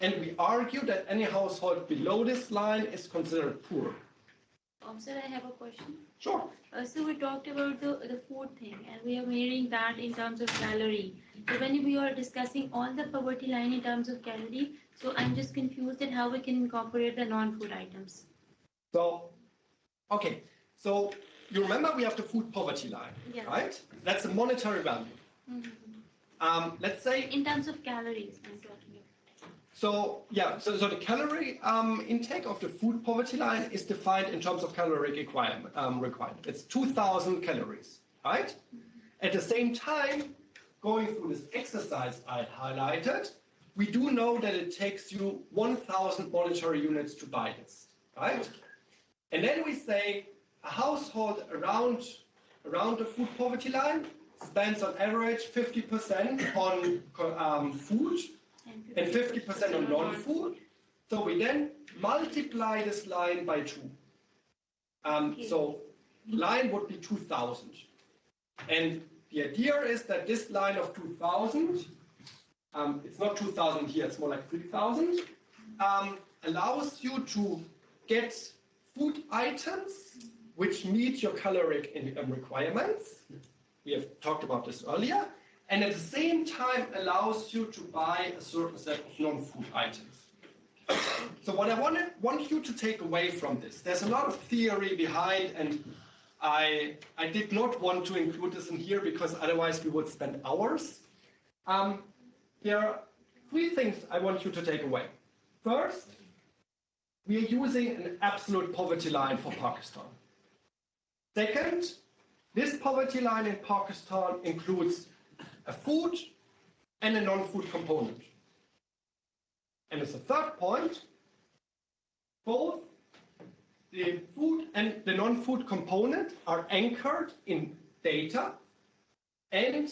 and we argue that any household below this line is considered poor. Sir, I have a question. Sure. So we talked about the food thing, and we are measuring that in terms of calorie. So when we are discussing all the poverty line in terms of calorie, so I'm just confused at how we can incorporate the non-food items. So, okay. So you remember we have the food poverty line, Yeah. right? That's a monetary value. Mm-hmm. Let's say In terms of calories, I'm talking about. so. Yeah. So the calorie intake of the food poverty line is defined in terms of caloric requirement. It's 2,000 calories, right? At the same time, going through this exercise I highlighted, we do know that it takes you 1,000 monetary units to buy this, right? And then we say a household around the food poverty line spends on average 50% on food and 50% on non-food. So we then multiply this line by 2. So line would be 2,000. And the idea is that this line of 2,000, it's not 2,000 here, it's more like 3,000, allows you to get food items which meet your caloric requirements. We have talked about this earlier. And at the same time allows you to buy a certain set of non-food items. So what I want you to take away from this, there's a lot of theory behind, and I did not want to include this in here because otherwise we would spend hours. There are 3 things I want you to take away. First, we are using an absolute poverty line for Pakistan. Second, this poverty line in Pakistan includes a food and a non-food component. And as a third point, both the food and the non-food component are anchored in data, and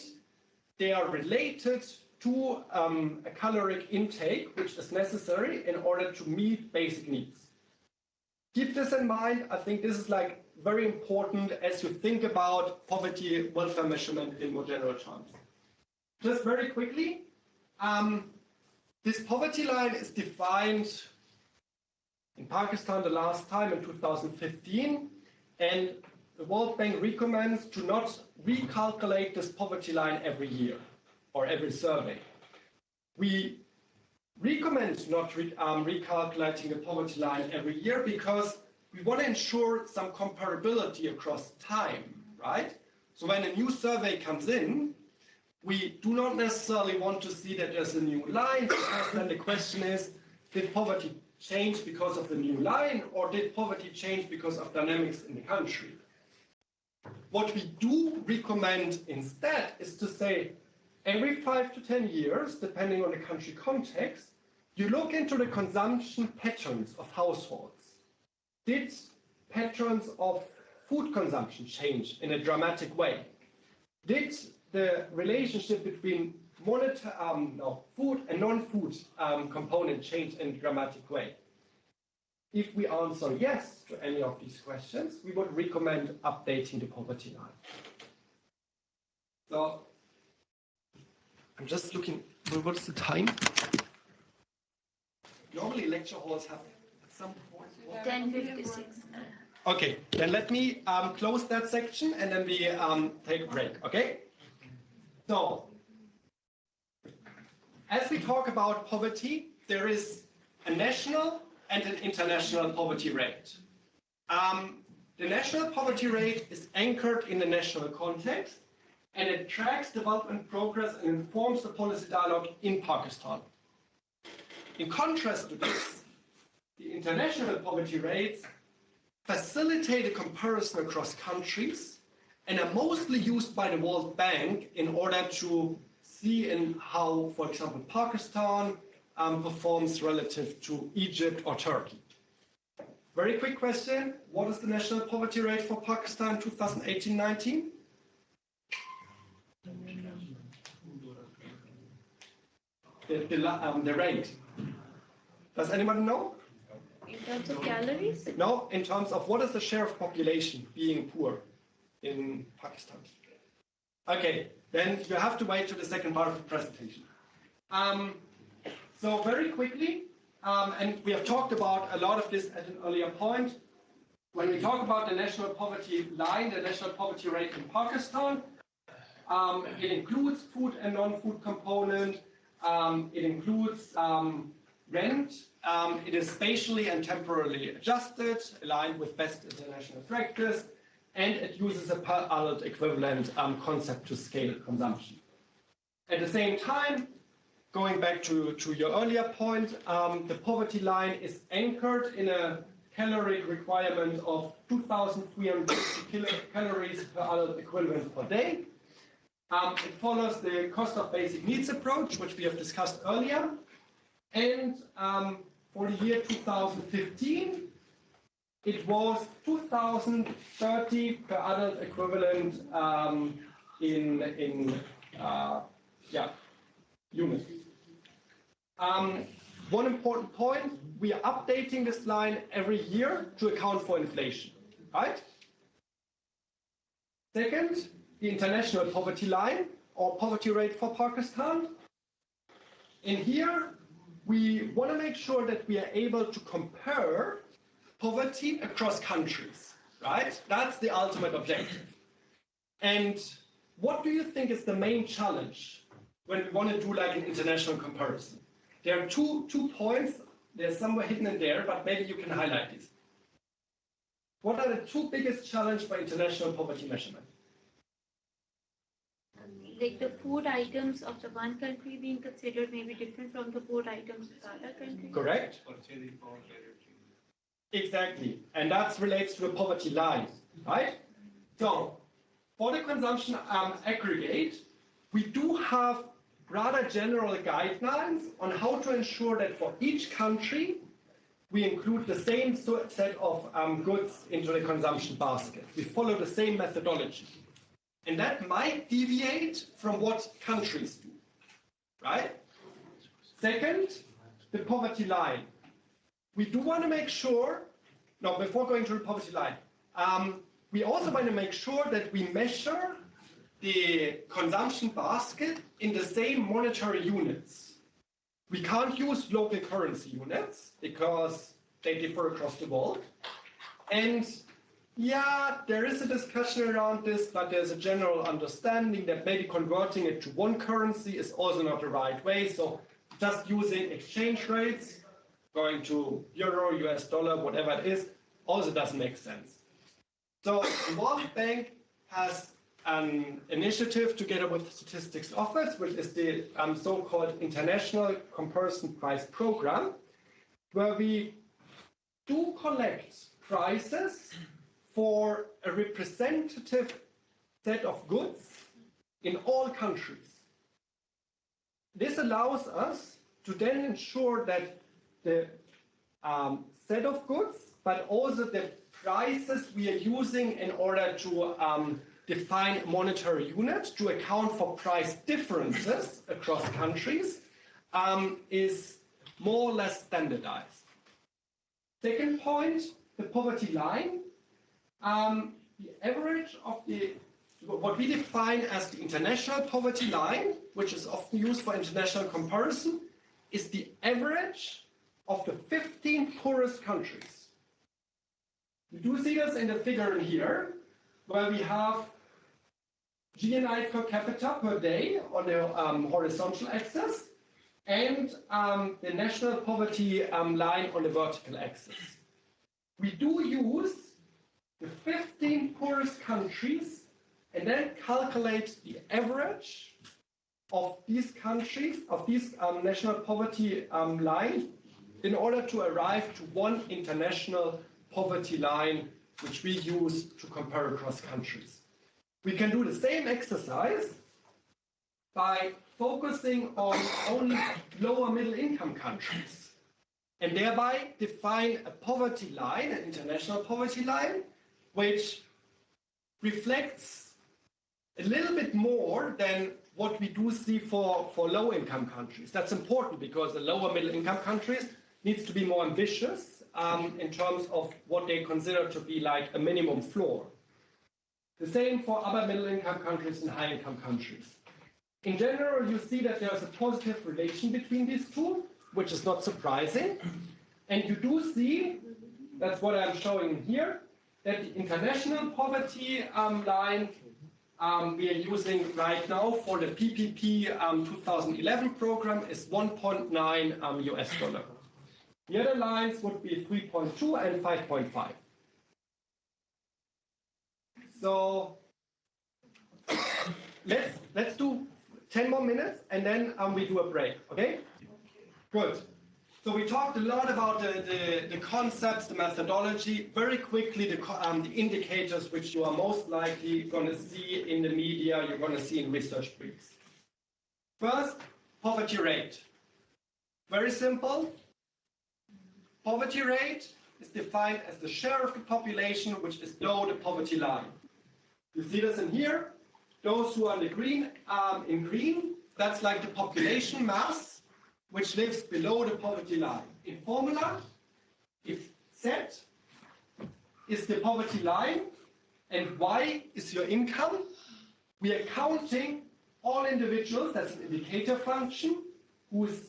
they are related to a caloric intake which is necessary in order to meet basic needs. Keep this in mind. I think this is like very important as you think about poverty welfare measurement in more general terms. Just very quickly, this poverty line is defined in Pakistan the last time in 2015, and the World Bank recommends to not recalculate this poverty line every year or every survey. We recommend not recalculating the poverty line every year because we want to ensure some comparability across time, right? So when a new survey comes in, we do not necessarily want to see that there's a new line, because then the question is, did poverty change because of the new line, or did poverty change because of dynamics in the country? What we do recommend instead is to say, every 5 to 10 years, depending on the country context, you look into the consumption patterns of households. Did patterns of food consumption change in a dramatic way? Did the relationship between food and non-food component change in a dramatic way? If we answer yes to any of these questions, we would recommend updating the poverty line. So, I'm just looking, what's the time? Normally lecture halls have at some point. 10:56. Okay, then let me close that section and then we take a break, okay? So, as we talk about poverty, there is a national and an international poverty rate. The national poverty rate is anchored in the national context, and it tracks development progress and informs the policy dialogue in Pakistan. In contrast to this, the international poverty rates facilitate a comparison across countries and are mostly used by the World Bank in order to see in how, for example, Pakistan performs relative to Egypt or Turkey. Very quick question. What is the national poverty rate for Pakistan 2018-19? The rate. Does anybody know? In terms of calories? No, in terms of what is the share of population being poor in Pakistan. Okay, then you have to wait to the second part of the presentation. So very quickly, and we have talked about a lot of this at an earlier point. When we talk about the national poverty line, the national poverty rate in Pakistan, it includes food and non-food component. It includes rent. It is spatially and temporally adjusted, aligned with best international practice, and it uses a per adult equivalent concept to scale consumption. At the same time, going back to your earlier point, the poverty line is anchored in a caloric requirement of 2,350 calories per adult equivalent per day. It follows the cost of basic needs approach, which we have discussed earlier. And for the year 2015, it was 2,030 per adult equivalent in units. One important point, we are updating this line every year to account for inflation, right? Second, the international poverty line or poverty rate for Pakistan. In here, we want to make sure that we are able to compare poverty across countries, right? That's the ultimate objective. And what do you think is the main challenge when we want to do like an international comparison? There are two points. They're somewhere hidden in there, but maybe you can highlight these. What are the two biggest challenges for international poverty measurement? Like the food items of the one country being considered may be different from the food items of the other country. Correct. Exactly. And that relates to the poverty line, right? So, for the consumption aggregate, we do have rather general guidelines on how to ensure that for each country, we include the same set of goods into the consumption basket. We follow the same methodology. And that might deviate from what countries do, right? Second, the poverty line. We do want to make sure, no, before going to the poverty line, we also want to make sure that we measure the consumption basket in the same monetary units. We can't use local currency units because they differ across the world. And yeah, there is a discussion around this, but there's a general understanding that maybe converting it to one currency is also not the right way. So just using exchange rates, going to euro, US dollar, whatever it is, also doesn't make sense. So the World Bank has an initiative together with the Statistics Office, which is the so-called International Comparison Price Program, where we do collect prices for a representative set of goods in all countries. This allows us to then ensure that the set of goods, but also the prices we are using in order to define monetary units to account for price differences across countries is more or less standardized. Second point, the poverty line. The average of what we define as the international poverty line, which is often used for international comparison, is the average of the 15 poorest countries. You do see this in the figure in here, where we have GNI per capita per day on the horizontal axis, and the national poverty line on the vertical axis. We do use the 15 poorest countries and then calculate the average of these countries, of these national poverty line, in order to arrive to one international poverty line, which we use to compare across countries. We can do the same exercise by focusing on only lower middle income countries, and thereby define a poverty line, an international poverty line, which reflects a little bit more than what we do see for low income countries. That's important because the lower middle income countries needs to be more ambitious in terms of what they consider to be like a minimum floor. The same for upper middle income countries and high income countries. In general, you see that there's a positive relation between these two, which is not surprising. And you do see, that's what I'm showing here, that the international poverty line we are using right now for the PPP 2011 program is 1.9 US dollar. The other lines would be 3.2 and 5.5. So let's do 10 more minutes and then we do a break, okay? Good. So we talked a lot about the concepts, the methodology. Very quickly, the indicators which you are most likely going to see in the media, you're going to see in research briefs. First, poverty rate. Very simple. Poverty rate is defined as the share of the population which is below the poverty line. You see this in here. Those who are in green, that's like the population mass which lives below the poverty line. In formula, if Z is the poverty line and Y is your income, we are counting all individuals, that's an indicator function, whose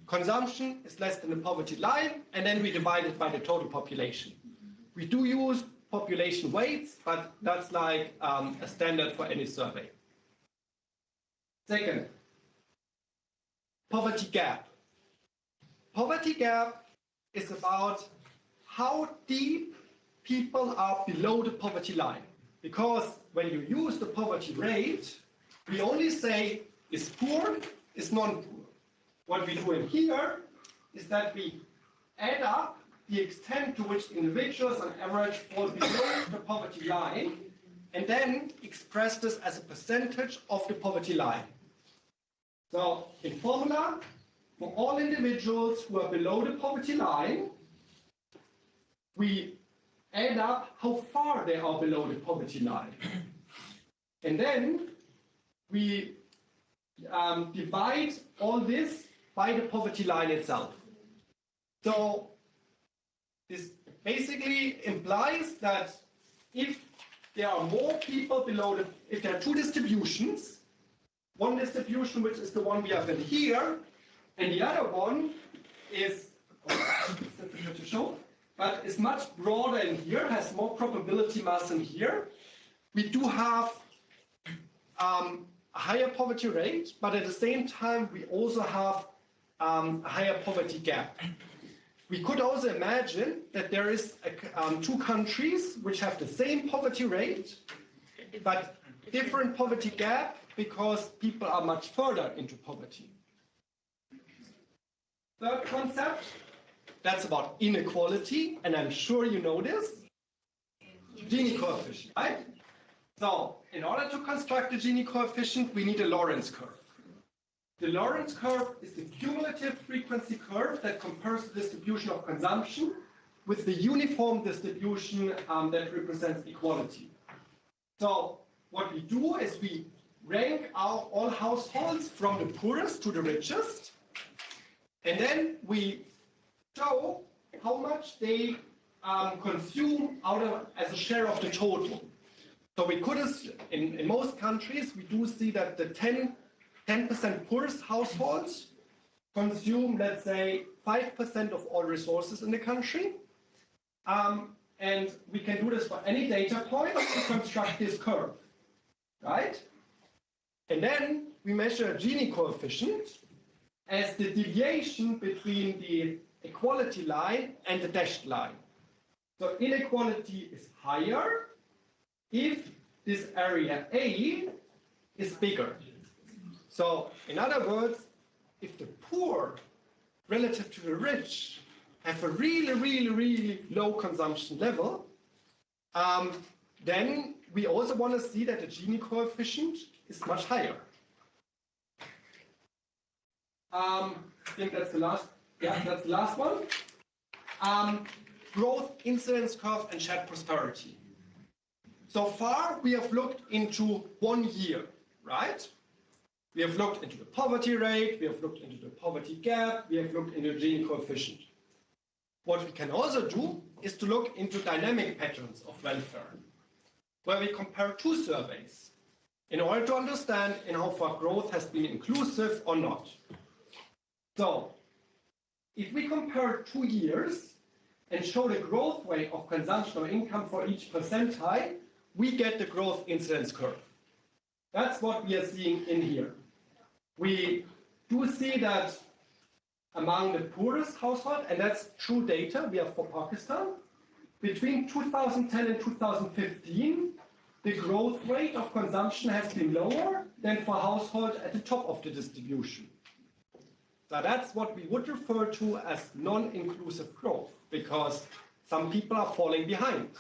consumption is less than the poverty line, and then we divide it by the total population. We do use population weights, but that's like a standard for any survey. Second, poverty gap. Poverty gap is about how deep people are below the poverty line. Because when you use the poverty rate, we only say is poor, is non-poor. What we do in here is that we add up the extent to which individuals on average fall below the poverty line and then express this as a percentage of the poverty line. So, in formula, for all individuals who are below the poverty line, we add up how far they are below the poverty line. And then we divide all this by the poverty line itself. So, this basically implies that if there are more people below if there are two distributions, one distribution, which is the one we have in here, and the other one is, it's difficult to show, but is much broader in here, has more probability mass in here. We do have a higher poverty rate, but at the same time, we also have a higher poverty gap. We could also imagine that there is two countries which have the same poverty rate, but different poverty gap because people are much further into poverty. Third concept, that's about inequality, and I'm sure you know this. Gini coefficient, right? So, in order to construct a Gini coefficient, we need a Lorenz curve. The Lorenz curve is the cumulative frequency curve that compares the distribution of consumption with the uniform distribution that represents equality. So, what we do is we rank all households from the poorest to the richest, and then we show how much they consume as a share of the total. So we could, in most countries, we do see that the 10% poorest households consume, let's say, 5% of all resources in the country. And we can do this for any data point to construct this curve, right? And then we measure a Gini coefficient as the deviation between the equality line and the dashed line. So inequality is higher if this area A is bigger. So in other words, if the poor relative to the rich have a really low consumption level, then we also want to see that the Gini coefficient is much higher. I think that's the last. Yeah, that's the last one. Growth, incidence curve, and shared prosperity. So far, we have looked into 1 year, right? We have looked into the poverty rate, we have looked into the poverty gap, we have looked into the Gini coefficient. What we can also do is to look into dynamic patterns of welfare, where we compare two surveys in order to understand in how far growth has been inclusive or not. So, if we compare 2 years and show the growth rate of consumption or income for each percentile, we get the growth incidence curve. That's what we are seeing in here. We do see that among the poorest household, and that's true data we have for Pakistan, between 2010 and 2015, the growth rate of consumption has been lower than for households at the top of the distribution. So that's what we would refer to as non-inclusive growth, because some people are falling behind.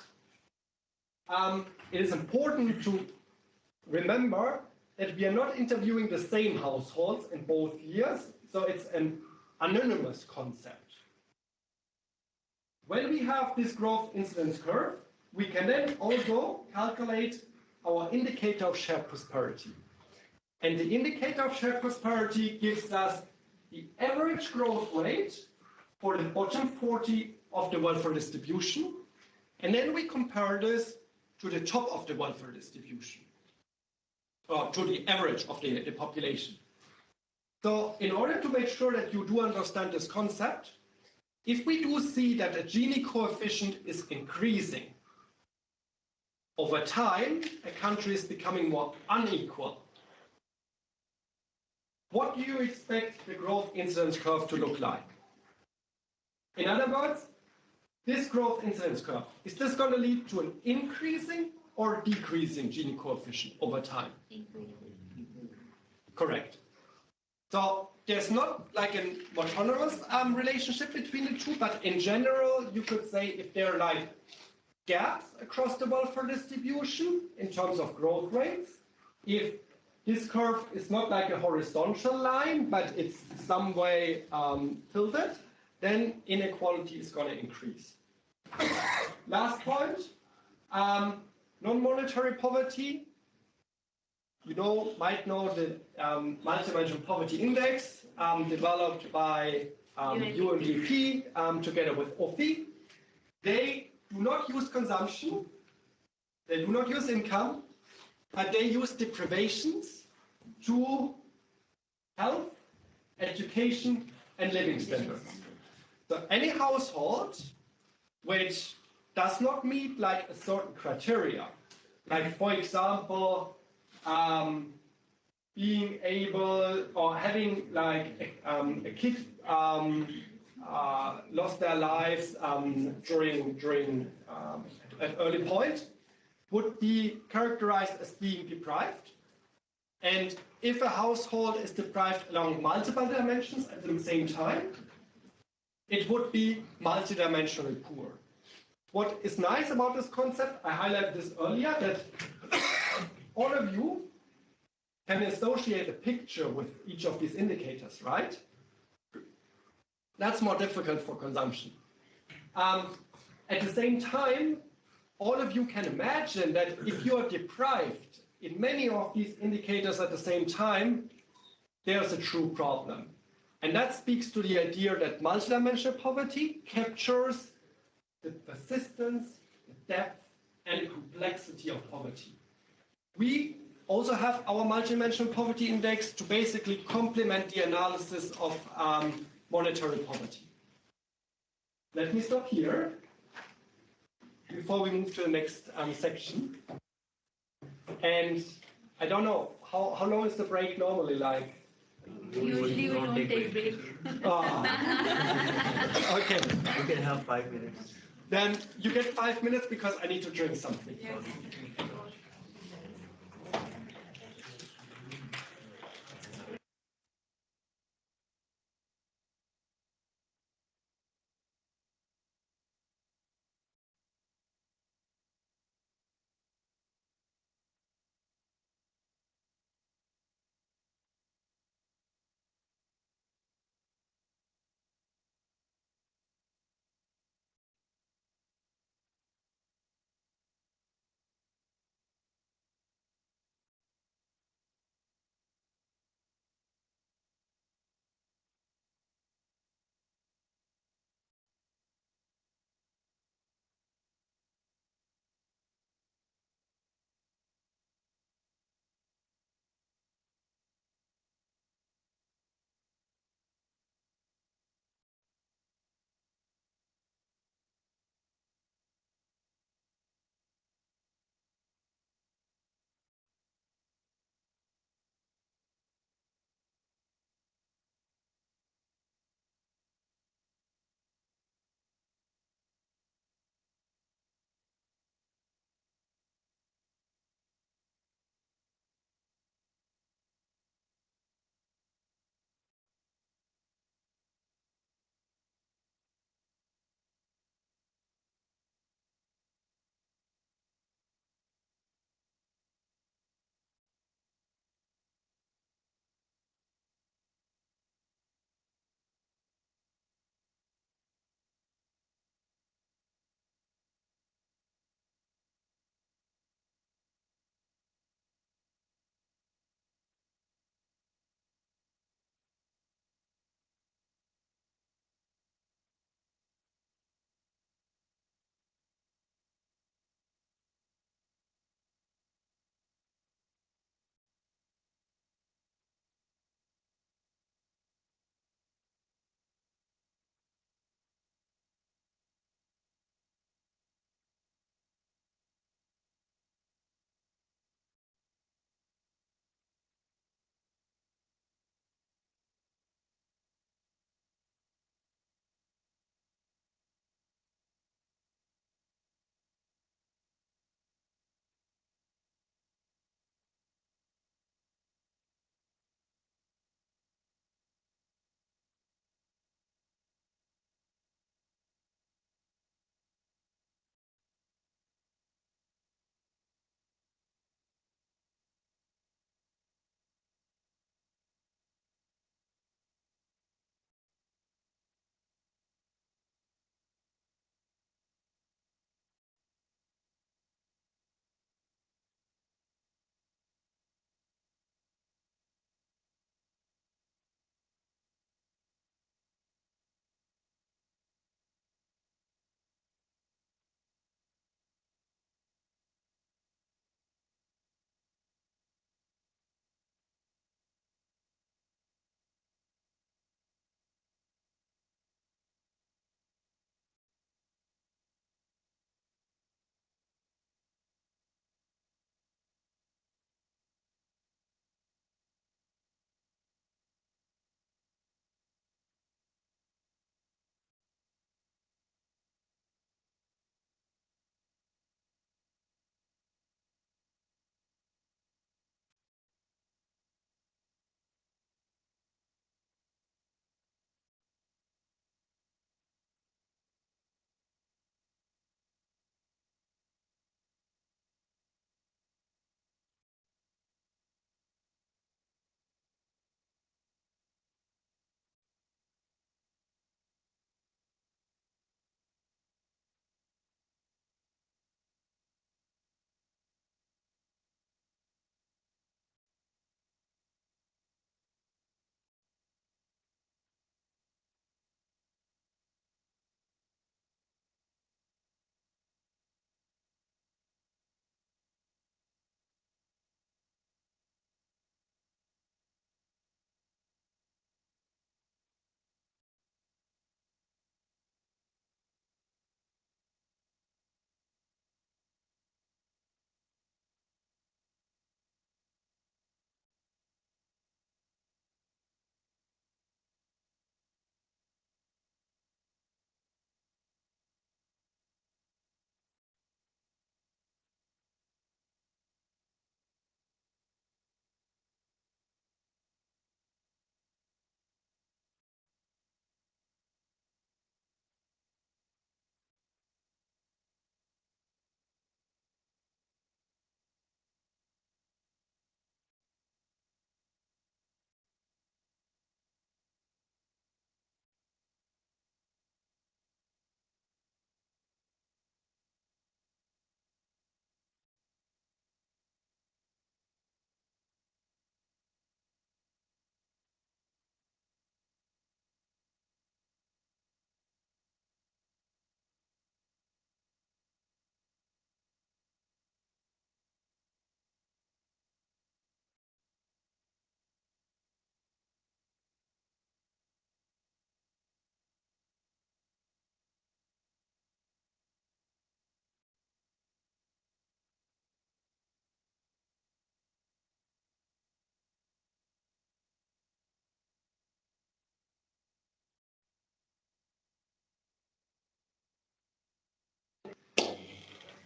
It is important to remember that we are not interviewing the same households in both years, so it's an anonymous concept. When we have this growth incidence curve, we can then also calculate our indicator of shared prosperity. And the indicator of shared prosperity gives us the average growth rate for the bottom 40 of the welfare distribution, and then we compare this to the top of the welfare distribution, or to the average of the population. So in order to make sure that you do understand this concept, if we do see that the Gini coefficient is increasing, over time, a country is becoming more unequal. What do you expect the growth incidence curve to look like? In other words, this growth incidence curve, is this going to lead to an increasing or decreasing Gini coefficient over time? Correct. So there's not like an autonomous relationship between the two, but in general, you could say if there are like gaps across the welfare distribution in terms of growth rates, if this curve is not like a horizontal line, but it's some way tilted, then inequality is going to increase. Last point, non-monetary poverty. You might know the multi-dimensional poverty index developed by UNDP together with OFI. They do not use consumption, they do not use income, but they use deprivations to health, education, and living standards. So any household which does not meet like a certain criteria, like for example, being able or having like a kid lost their lives during an early point, would be characterized as being deprived. And if a household is deprived along multiple dimensions at the same time, it would be multidimensionally poor. What is nice about this concept, I highlighted this earlier, that all of you can associate a picture with each of these indicators, right? That's more difficult for consumption. At the same time, all of you can imagine that if you are deprived in many of these indicators at the same time, there's a true problem. And that speaks to the idea that multidimensional poverty captures the persistence, the depth, and the complexity of poverty. We also have our multidimensional poverty index to basically complement the analysis of monetary poverty. Let me stop here before we move to the next section. And I don't know, how long is the break normally like? Usually we don't take breaks. Okay. You can have 5 minutes. Then you get 5 minutes because I need to drink something. Yes.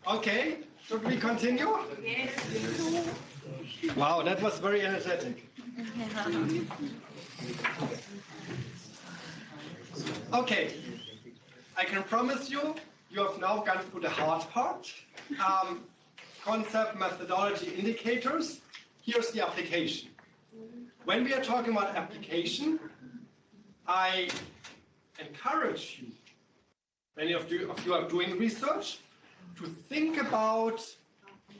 Okay, should we continue? Yes. Wow, that was very energetic. Okay, I can promise you, you have now gone through the hard part. Concept, methodology, indicators. Here's the application. When we are talking about application, I encourage you, many of you are doing research, to think about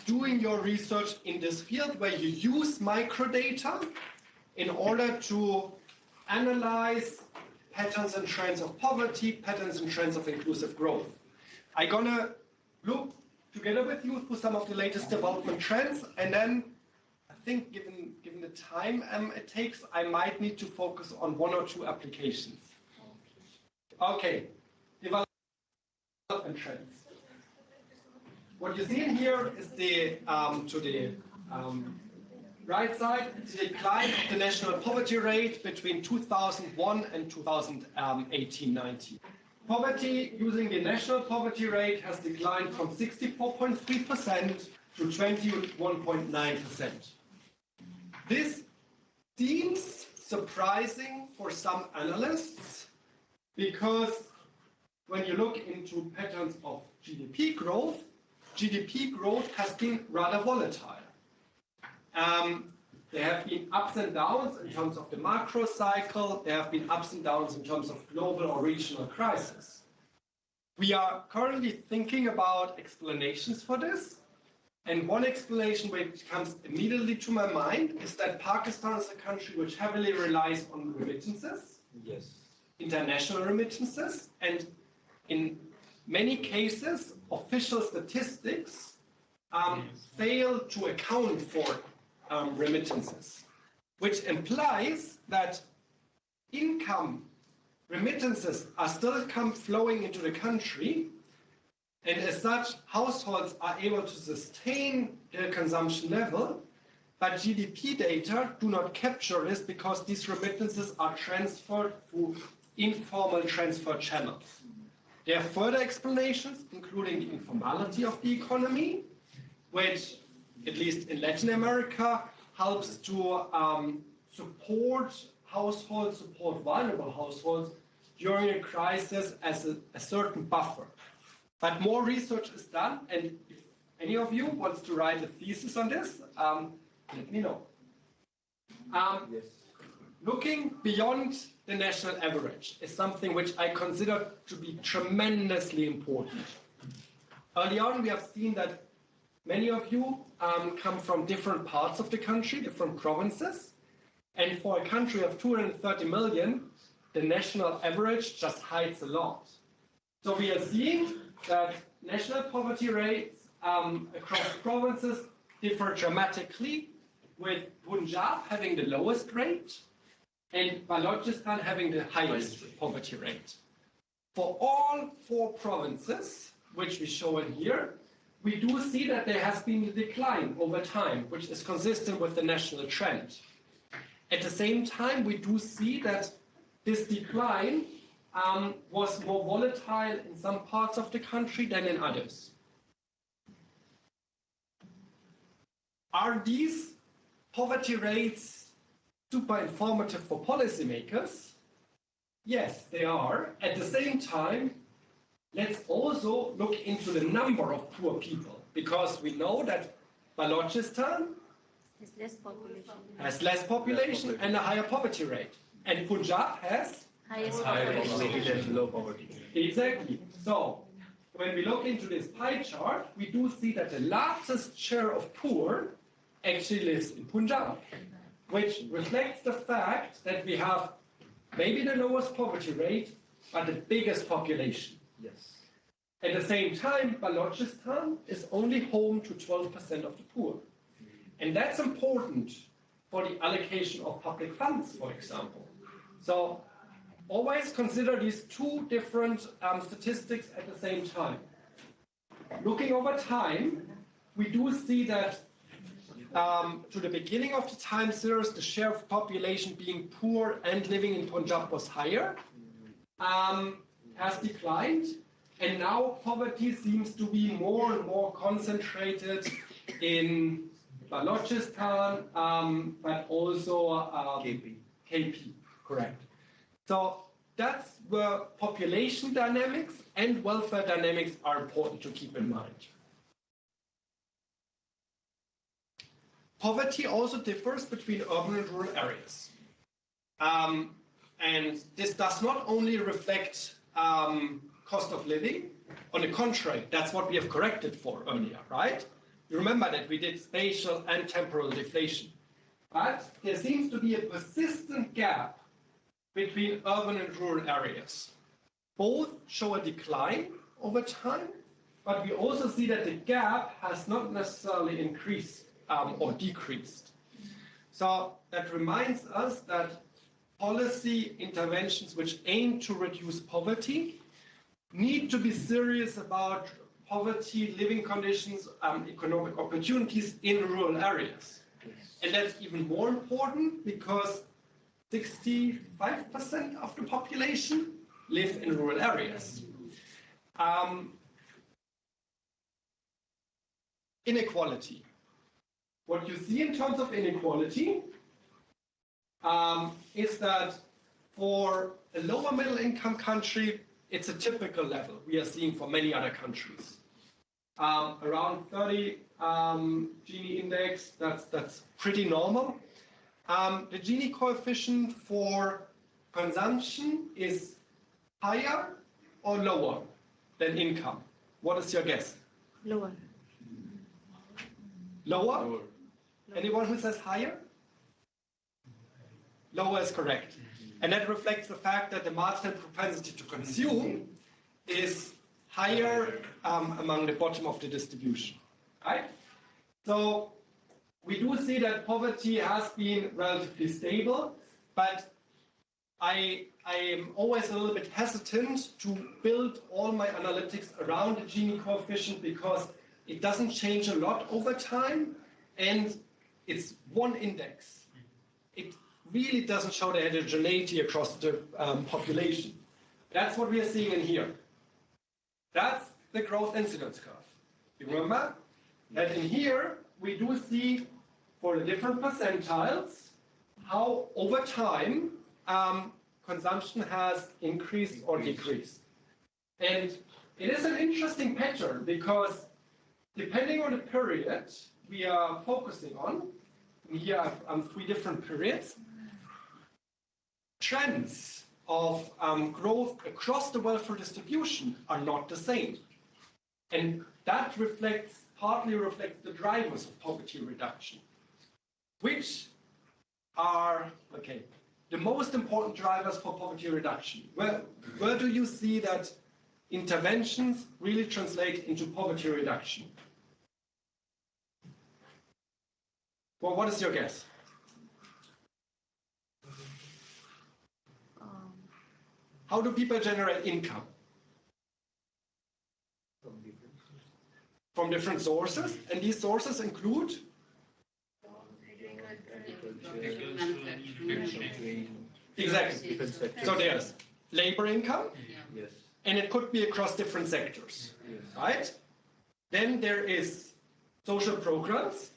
doing your research in this field where you use microdata in order to analyze patterns and trends of poverty, patterns and trends of inclusive growth. I'm gonna look together with you through some of the latest development trends, and then I think given the time it takes, I might need to focus on one or two applications. Okay, development trends. What you see in here is the right side, the decline of the national poverty rate between 2001 and 2018-19. Poverty using the national poverty rate has declined from 64.3% to 21.9%. This seems surprising for some analysts because when you look into patterns of GDP growth has been rather volatile. There have been ups and downs in terms of the macro cycle. There have been ups and downs in terms of global or regional crisis. We are currently thinking about explanations for this. And one explanation which comes immediately to my mind is that Pakistan is a country which heavily relies on remittances, international remittances, and in many cases, official statistics fail to account for remittances, which implies that income remittances are still flowing into the country, and as such, households are able to sustain their consumption level, but GDP data do not capture this because these remittances are transferred through informal transfer channels. There are further explanations, including the informality of the economy, which, at least in Latin America, helps to support households, support vulnerable households during a crisis as a certain buffer. But more research is done, and if any of you wants to write a thesis on this, let me know. Looking beyond the national average is something which I consider to be tremendously important. Early on, we have seen that many of you come from different parts of the country, different provinces, and for a country of 230 million, the national average just hides a lot. So we are seeing that national poverty rates across provinces differ dramatically, with Punjab having the lowest rate and Balochistan having the highest poverty rate. For all 4 provinces, which we show in here, we do see that there has been a decline over time, which is consistent with the national trend. At the same time, we do see that this decline was more volatile in some parts of the country than in others. Are these poverty rates super informative for policymakers? Yes, they are. At the same time, let's also look into the number of poor people, because we know that Balochistan has less population and a higher poverty rate, and Punjab has highest population and low poverty. Exactly. So when we look into this pie chart, we do see that the largest share of poor actually lives in Punjab, which reflects the fact that we have maybe the lowest poverty rate, but the biggest population. Yes. At the same time, Balochistan is only home to 12% of the poor. And that's important for the allocation of public funds, for example. So always consider these 2 different statistics at the same time. Looking over time, we do see that to the beginning of the time series, the share of population being poor and living in Punjab was higher, has declined. And now poverty seems to be more and more concentrated in Balochistan, but also KP, correct. So that's where population dynamics and welfare dynamics are important to keep in mind. Poverty also differs between urban and rural areas. And this does not only reflect cost of living. On the contrary, that's what we have corrected for earlier, right? You remember that we did spatial and temporal deflation. But there seems to be a persistent gap between urban and rural areas. Both show a decline over time, but we also see that the gap has not necessarily increased or decreased. So that reminds us that policy interventions which aim to reduce poverty need to be serious about poverty, living conditions, economic opportunities in rural areas. And that's even more important because 65% of the population live in rural areas. Inequality. What you see in terms of inequality is that for a lower middle income country, it's a typical level we are seeing for many other countries. Around 30 Gini index, that's pretty normal. The Gini coefficient for consumption is higher or lower than income? What is your guess? Lower. Lower? Anyone who says higher? Lower is correct. And that reflects the fact that the marginal propensity to consume is higher among the bottom of the distribution, right? So we do see that poverty has been relatively stable, but I am always a little bit hesitant to build all my analytics around the Gini coefficient because it doesn't change a lot over time, and it's one index. It really doesn't show the heterogeneity across the population. That's what we are seeing in here. That's the growth incidence curve. You remember that in here we do see for the different percentiles how over time consumption has increased or decreased. And it is an interesting pattern because depending on the period we are focusing on, here I have 3 different periods, trends of growth across the welfare distribution are not the same. And that partly reflects the drivers of poverty reduction, which are, the most important drivers for poverty reduction. Where do you see that interventions really translate into poverty reduction? Well, what is your guess? How do people generate income? From different sources, and these sources include exactly. So there's labor income, and it could be across different sectors, right? Then there is social programs,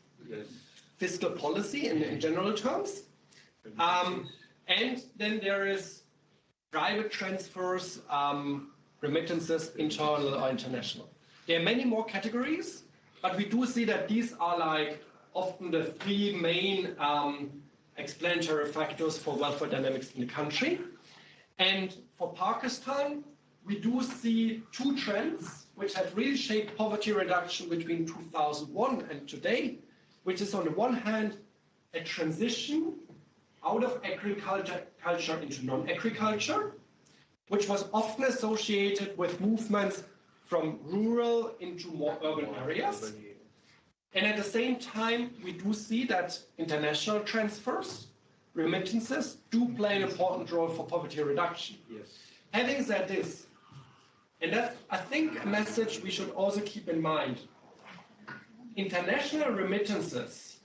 fiscal policy in general terms, and then there is private transfers, remittances, internal or international. There are many more categories, but we do see that these are like often the 3 main explanatory factors for welfare dynamics in the country. And for Pakistan, we do see 2 trends which have really shaped poverty reduction between 2001 and today, which is on the one hand a transition out of agriculture into non-agriculture, which was often associated with movements from rural into more urban areas. And at the same time, we do see that international transfers, remittances, do play an important role for poverty reduction. Having said this, and that's, I think, a message we should also keep in mind, international remittances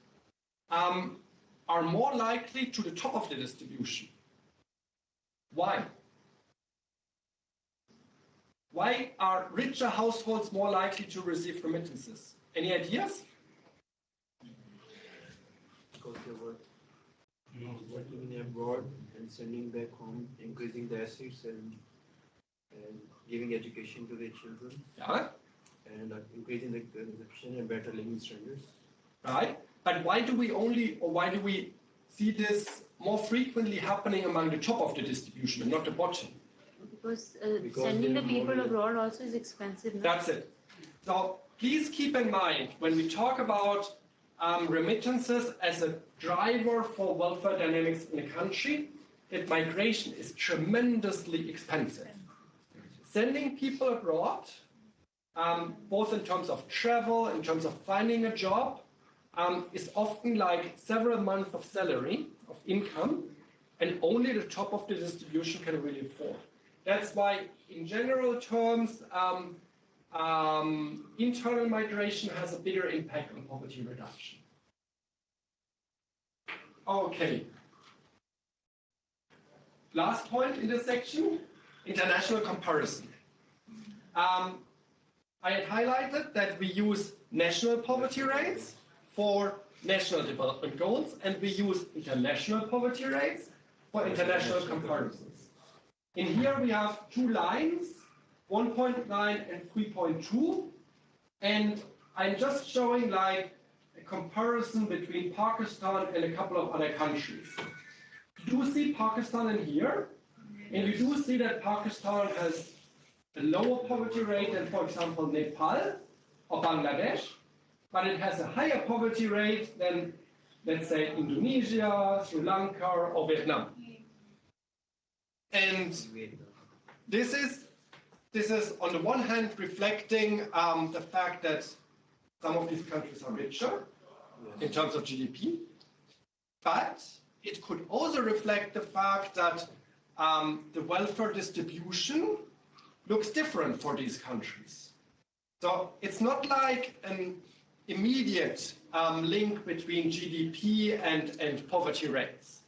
are more likely to the top of the distribution. Why? Why are richer households more likely to receive remittances? Any ideas? Because they were working in abroad and sending back home, increasing the assets and giving education to their children. Yeah. And increasing the consumption and better living standards. Right. But why do we see this more frequently happening among the top of the distribution and not the bottom? Because sending the people abroad also is expensive. No? That's it. So please keep in mind when we talk about remittances as a driver for welfare dynamics in a country, that migration is tremendously expensive. Sending people abroad, both in terms of travel, in terms of finding a job, is often like several months of salary, of income, and only the top of the distribution can really afford. That's why, in general terms, internal migration has a bigger impact on poverty reduction. Okay. Last point in this section, international comparison. I had highlighted that we use national poverty rates for national development goals, and we use international poverty rates for international comparisons. In here we have two lines, 1.9 and 3.2, and I'm just showing like a comparison between Pakistan and a couple of other countries. You do see Pakistan in here, and you do see that Pakistan has a lower poverty rate than, for example, Nepal or Bangladesh, but it has a higher poverty rate than, let's say, Indonesia, Sri Lanka, or Vietnam. And this is on the one hand reflecting the fact that some of these countries are richer in terms of GDP, but it could also reflect the fact that the welfare distribution looks different for these countries. So it's not like an immediate link between GDP and poverty rates.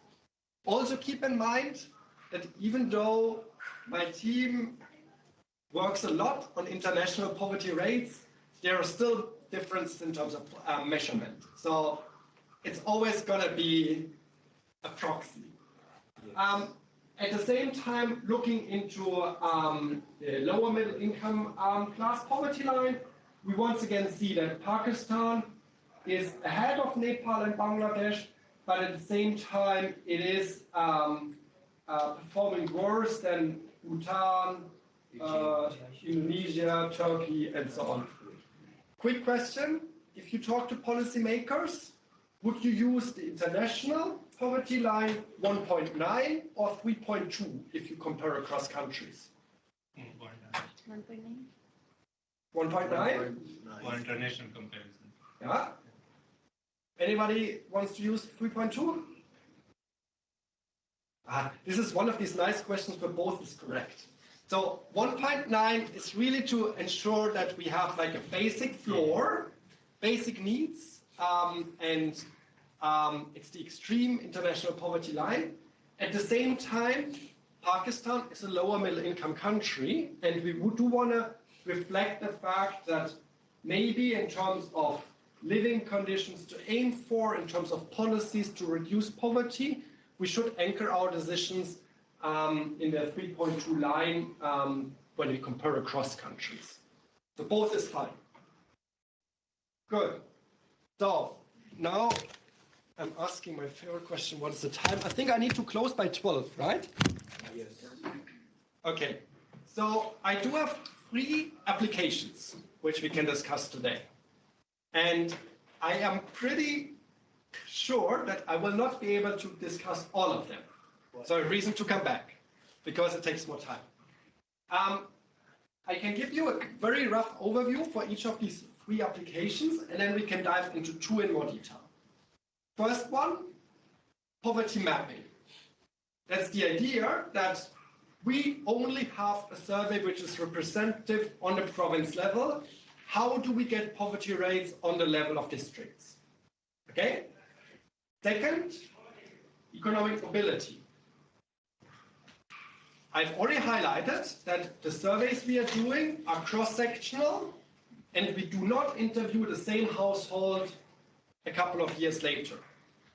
Also keep in mind that even though my team works a lot on international poverty rates, there are still differences in terms of measurement. So it's always going to be a proxy. Yes. At the same time, looking into the lower middle income class poverty line, we once again see that Pakistan is ahead of Nepal and Bangladesh, but at the same time, it is performing worse than Bhutan, Indonesia, Turkey, and so on. Quick question, if you talk to policymakers, would you use the international poverty line 1.9 or 3.2 if you compare across countries? 1.9. 1.9? For international comparison. Yeah. Anybody wants to use 3.2? This is one of these nice questions where both is correct. So 1.9 is really to ensure that we have like a basic floor, basic needs, and it's the extreme international poverty line. At the same time, Pakistan is a lower middle income country, and we do want to reflect the fact that maybe in terms of living conditions to aim for, in terms of policies to reduce poverty, we should anchor our decisions in the 3.2 line when we compare across countries. So both is fine. Good. So now I'm asking my favorite question, what is the time? I think I need to close by 12, right? Yes. Okay. So I do have 3 applications which we can discuss today. And I am pretty sure that I will not be able to discuss all of them. So a reason to come back, because it takes more time. I can give you a very rough overview for each of these 3 applications, and then we can dive into 2 in more detail. First one, poverty mapping. That's the idea that we only have a survey which is representative on the province level. How do we get poverty rates on the level of districts? Okay? Second, economic mobility. I've already highlighted that the surveys we are doing are cross-sectional, and we do not interview the same household a couple of years later.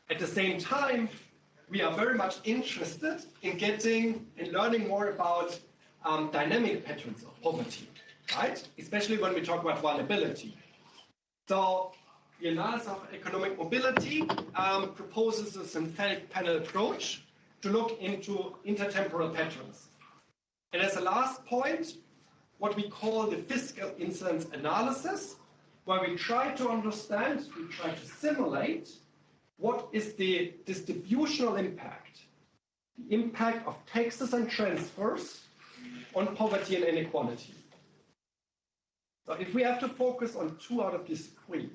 At the same time, we are very much interested in getting and learning more about dynamic patterns of poverty, right? Especially when we talk about vulnerability. So the analysis of economic mobility proposes a synthetic panel approach to look into intertemporal patterns. And as a last point, what we call the fiscal incidence analysis, where we try to understand, we try to simulate what is the distributional impact, the impact of taxes and transfers on poverty and inequality. So if we have to focus on 2 out of these 3,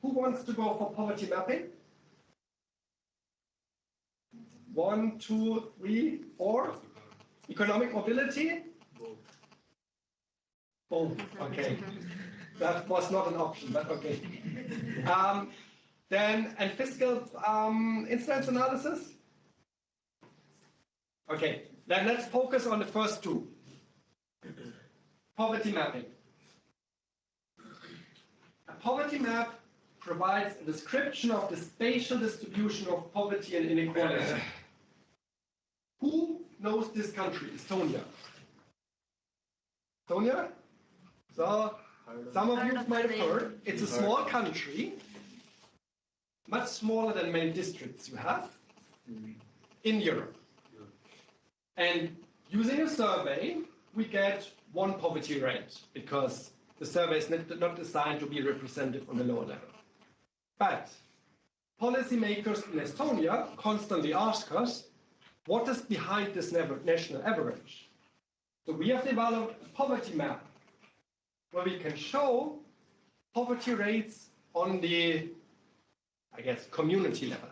who wants to go for poverty mapping? 1, 2, 3, 4. Economic mobility? Both. Okay. That was not an option, but okay. And fiscal incidence analysis? Okay, then let's focus on the first 2. Poverty mapping. A poverty map provides a description of the spatial distribution of poverty and inequality. Who knows this country? Estonia. Estonia? So, some of you might have heard, it's a small country, much smaller than many districts you have in Europe. And using a survey, we get 1 poverty rate because the survey is not designed to be representative on the lower level. But policymakers in Estonia constantly ask us, what is behind this national average? So we have developed a poverty map where we can show poverty rates on the, I guess, community level.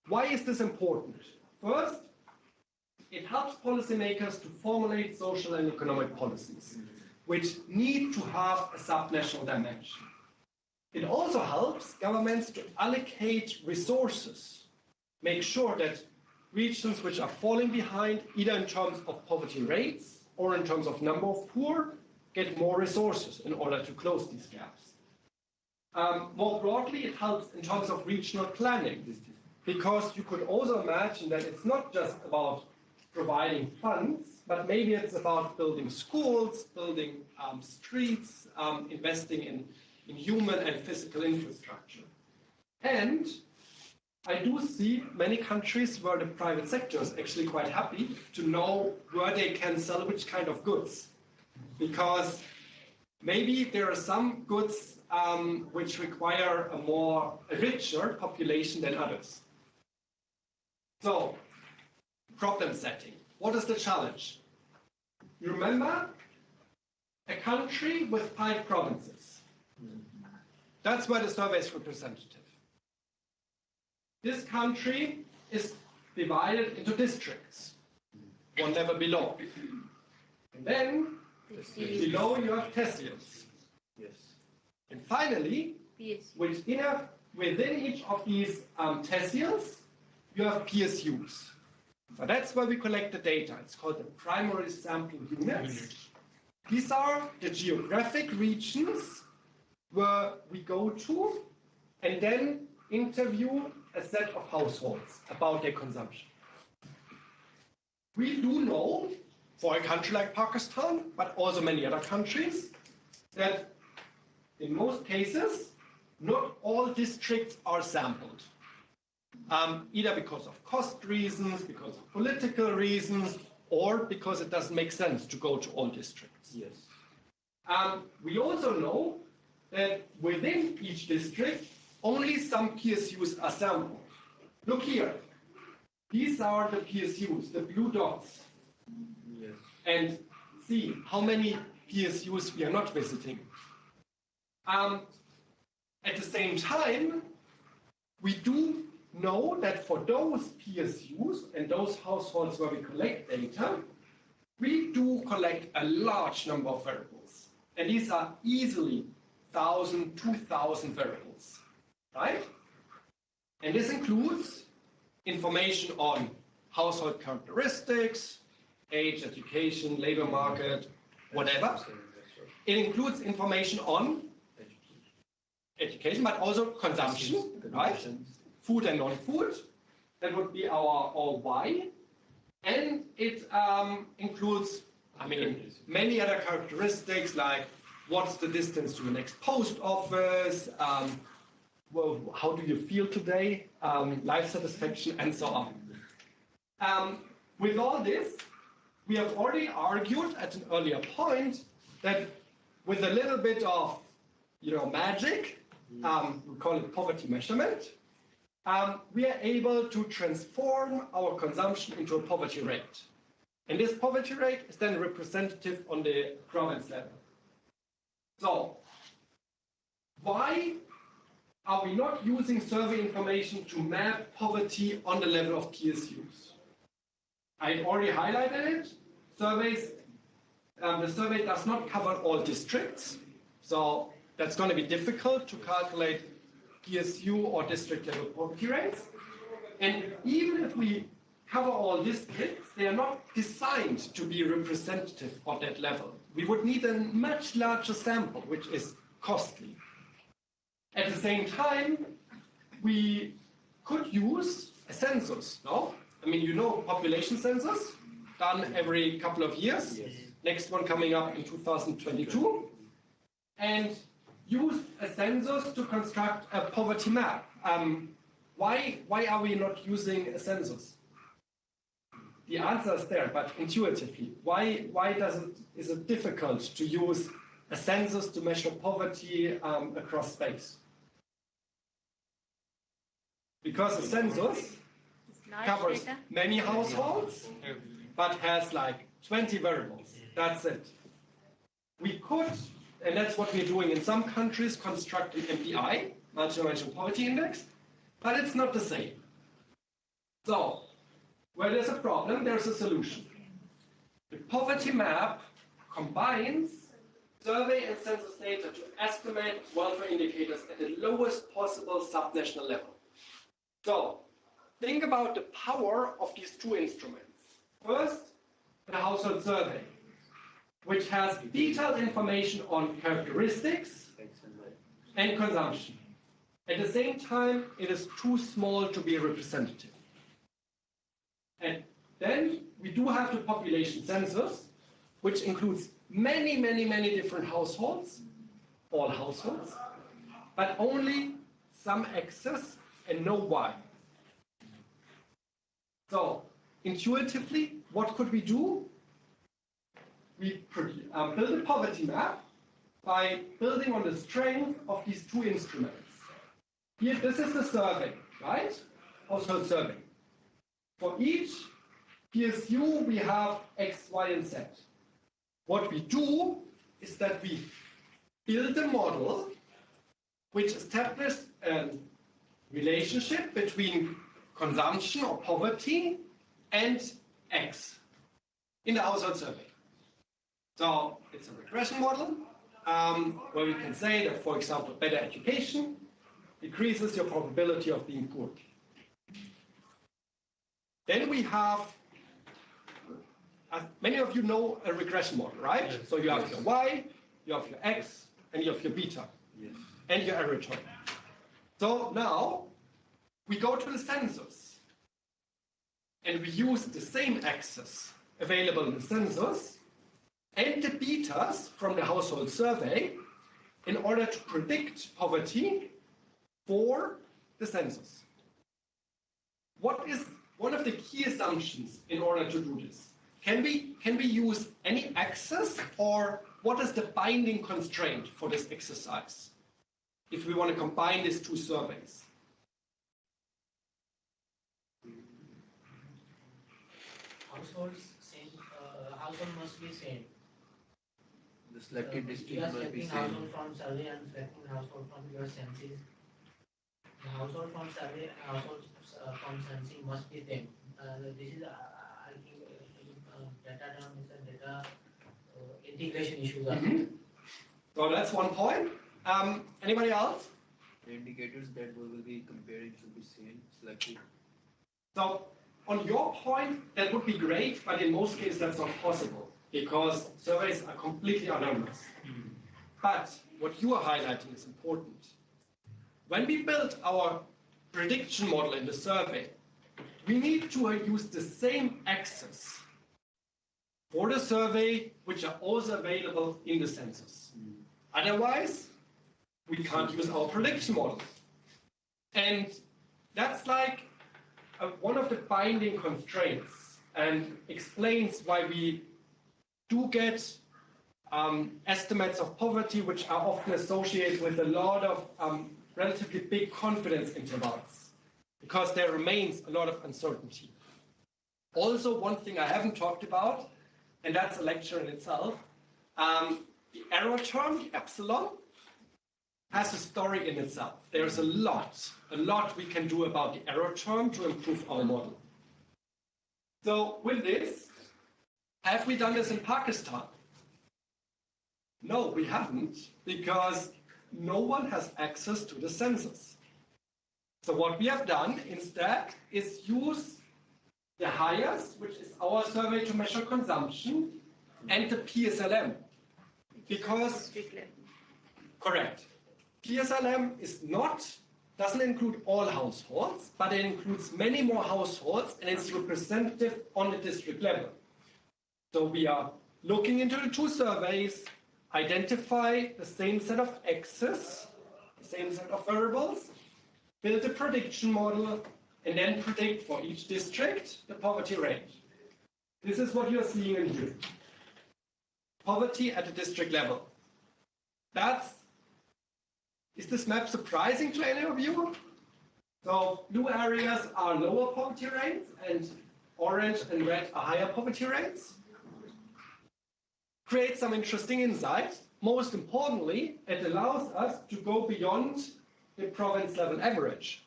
Why is this important? First, it helps policymakers to formulate social and economic policies, which need to have a subnational dimension. It also helps governments to allocate resources, make sure that regions which are falling behind, either in terms of poverty rates or in terms of number of poor, get more resources in order to close these gaps. More broadly, it helps in terms of regional planning, because you could also imagine that it's not just about providing funds, but maybe it's about building schools, building streets, investing in human and physical infrastructure. And I do see many countries where the private sector is actually quite happy to know where they can sell which kind of goods. Because maybe there are some goods which require a richer population than others. So, problem setting. What is the challenge? You remember a country with 5 provinces. That's where the survey is representative. This country is divided into districts, 1 level below. And then below you have tehsils. Yes. And finally, within each of these tehsils, you have PSUs. So that's where we collect the data. It's called the primary sample units. These are the geographic regions where we go to and then interview a set of households about their consumption. We do know, for a country like Pakistan, but also many other countries, that in most cases, not all districts are sampled. Either because of cost reasons, because of political reasons, or because it doesn't make sense to go to all districts. Yes. We also know that within each district, only some PSUs are sampled. Look here. These are the PSUs, the blue dots. Yes. And see how many PSUs we are not visiting. At the same time, we do know that for those PSUs and those households where we collect data, we do collect a large number of variables. And these are easily 1,000, 2,000 variables, right? And this includes information on household characteristics, age, education, labor market, whatever. It includes information on education, but also consumption, right? Food and non-food. That would be our Y. And it includes, many other characteristics like what's the distance to the next post office, well, how do you feel today, life satisfaction, and so on. With all this, we have already argued at an earlier point that with a little bit of, magic, we call it poverty measurement, we are able to transform our consumption into a poverty rate. And this poverty rate is then representative on the province level. So, why are we not using survey information to map poverty on the level of PSUs? I already highlighted it. The survey does not cover all districts, so that's going to be difficult to calculate PSU or district level poverty rates. And even if we cover all districts, they are not designed to be representative of that level. We would need a much larger sample, which is costly. At the same time, we could use a census, no? Population census, done every couple of years. Yes. Next one coming up in 2022. And use a census to construct a poverty map. Why are we not using a census? The answer is there, but intuitively, why is it difficult to use a census to measure poverty across space? Because a census covers many households, but has like 20 variables. That's it. We could, and that's what we're doing in some countries, construct an MPI, multi-dimensional poverty index, but it's not the same. So, where there's a problem, there's a solution. The poverty map combines survey and census data to estimate welfare indicators at the lowest possible subnational level. So, think about the power of these two instruments. First, the household survey, which has detailed information on characteristics and consumption. At the same time, it is too small to be representative. And then we do have the population census, which includes many different households, all households, but only some X's and no Y. So, intuitively, what could we do? We build a poverty map by building on the strength of these two instruments. Here, this is the survey, right? Household survey. For each PSU, we have X, Y, and Z. What we do is that we build a model which establishes a relationship between consumption or poverty and X in the household survey. So it's a regression model where we can say that, for example, better education decreases your probability of being poor. Then we have, many of you know a regression model, right? Yes. So you have your Y, you have your X, and you have your beta, yes, and your average home. So now we go to the census, and we use the same axes available in the census and the betas from the household survey in order to predict poverty for the census. What is one of the key assumptions in order to do this? Can we use any axis, or what is the binding constraint for this exercise if we want to combine these two surveys? Households same. Household must be same. The selected district must be be same. Household from survey and selecting household from your census. The household from survey and household from census must be same. This is I think data term is a data integration issues. So that's one point. Anybody else? The indicators that we will be comparing should be same, selected. So on your point, that would be great, but in most cases that's not possible because surveys are completely anonymous. But what you are highlighting is important. When we build our prediction model in the survey, we need to use the same access for the survey which are also available in the census. Otherwise, we can't use our prediction model. And that's like one of the binding constraints and explains why we do get estimates of poverty which are often associated with a lot of relatively big confidence intervals because there remains a lot of uncertainty. Also, one thing I haven't talked about, and that's a lecture in itself, the error term, the epsilon, has a story in itself. There's a lot we can do about the error term to improve our model. So with this, have we done this in Pakistan? No, we haven't, because no one has access to the census. So what we have done instead is use the HIAS, which is our survey to measure consumption, and the PSLM. Because, correct, PSLM doesn't include all households, but it includes many more households, and it's representative on the district level. So we are looking into the two surveys, identify the same set of axes, the same set of variables, build a prediction model, and then predict for each district the poverty rate. This is what you're seeing in here. Poverty at the district level. Is this map surprising to any of you? So blue areas are lower poverty rates, and orange and red are higher poverty rates. Creates some interesting insights. Most importantly, it allows us to go beyond the province level average.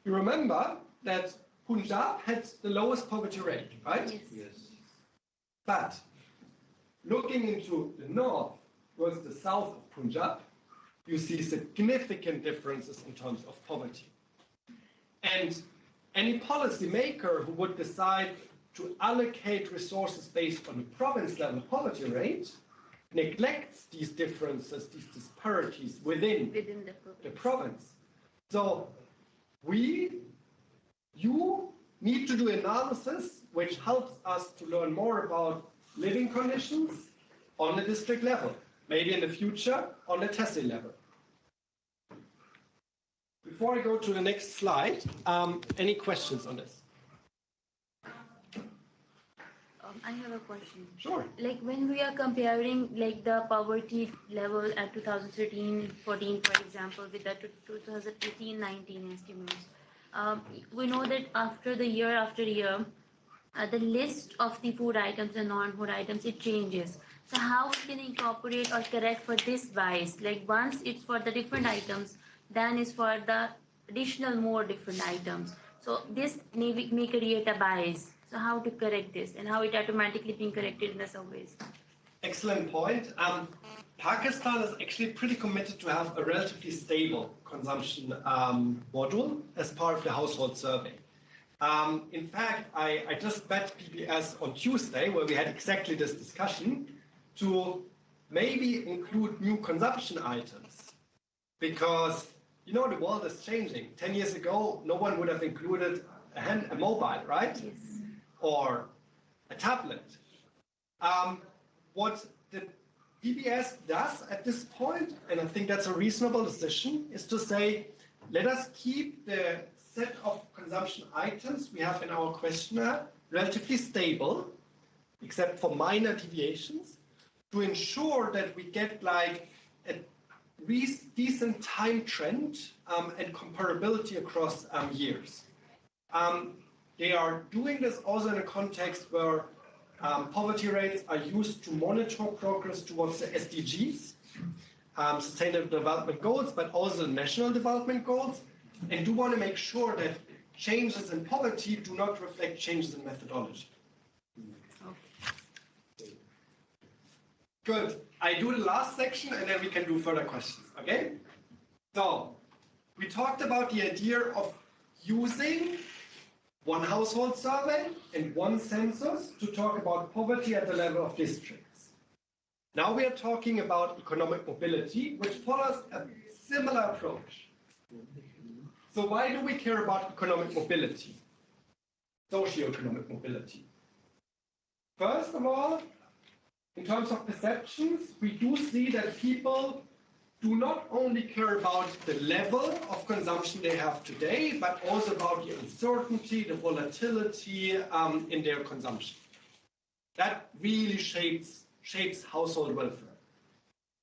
You remember that Punjab had the lowest poverty rate, right? Yes. But looking into the north versus the south of Punjab, you see significant differences in terms of poverty. And any policymaker who would decide to allocate resources based on the province level poverty rate neglects these differences, these disparities within the province. So you need to do analysis which helps us to learn more about living conditions on the district level, maybe in the future on the tehsil level. Before I go to the next slide, any questions on this? I have a question. Sure. Like when we are comparing like the poverty level at 2013-14, for example, with the 2018-19 estimates, we know that after year, the list of the food items and non-food items, it changes. So how we can incorporate or correct for this bias? Like once it's for the different items, then it's for the additional more different items. So this may create a bias. So how to correct this and how it automatically being corrected in the surveys? Excellent point. Pakistan is actually pretty committed to have a relatively stable consumption module as part of the household survey. In fact, I just met PBS on Tuesday where we had exactly this discussion to maybe include new consumption items because, you know, the world is changing. 10 years ago, no one would have included a mobile, right? Yes. Or a tablet. What the PBS does at this point, and I think that's a reasonable decision, is to say, let us keep the set of consumption items we have in our questionnaire relatively stable, except for minor deviations, to ensure that we get like a decent time trend and comparability across years. They are doing this also in a context where poverty rates are used to monitor progress towards the SDGs, Sustainable Development Goals, but also National Development Goals, and do want to make sure that changes in poverty do not reflect changes in methodology. Good. I do the last section and then we can do further questions, okay? So, we talked about the idea of using one household survey and one census to talk about poverty at the level of districts. Now we are talking about economic mobility, which follows a similar approach. So why do we care about economic mobility? Socioeconomic mobility. First of all, in terms of perceptions, we do see that people do not only care about the level of consumption they have today, but also about the uncertainty, the volatility in their consumption. That really shapes household welfare.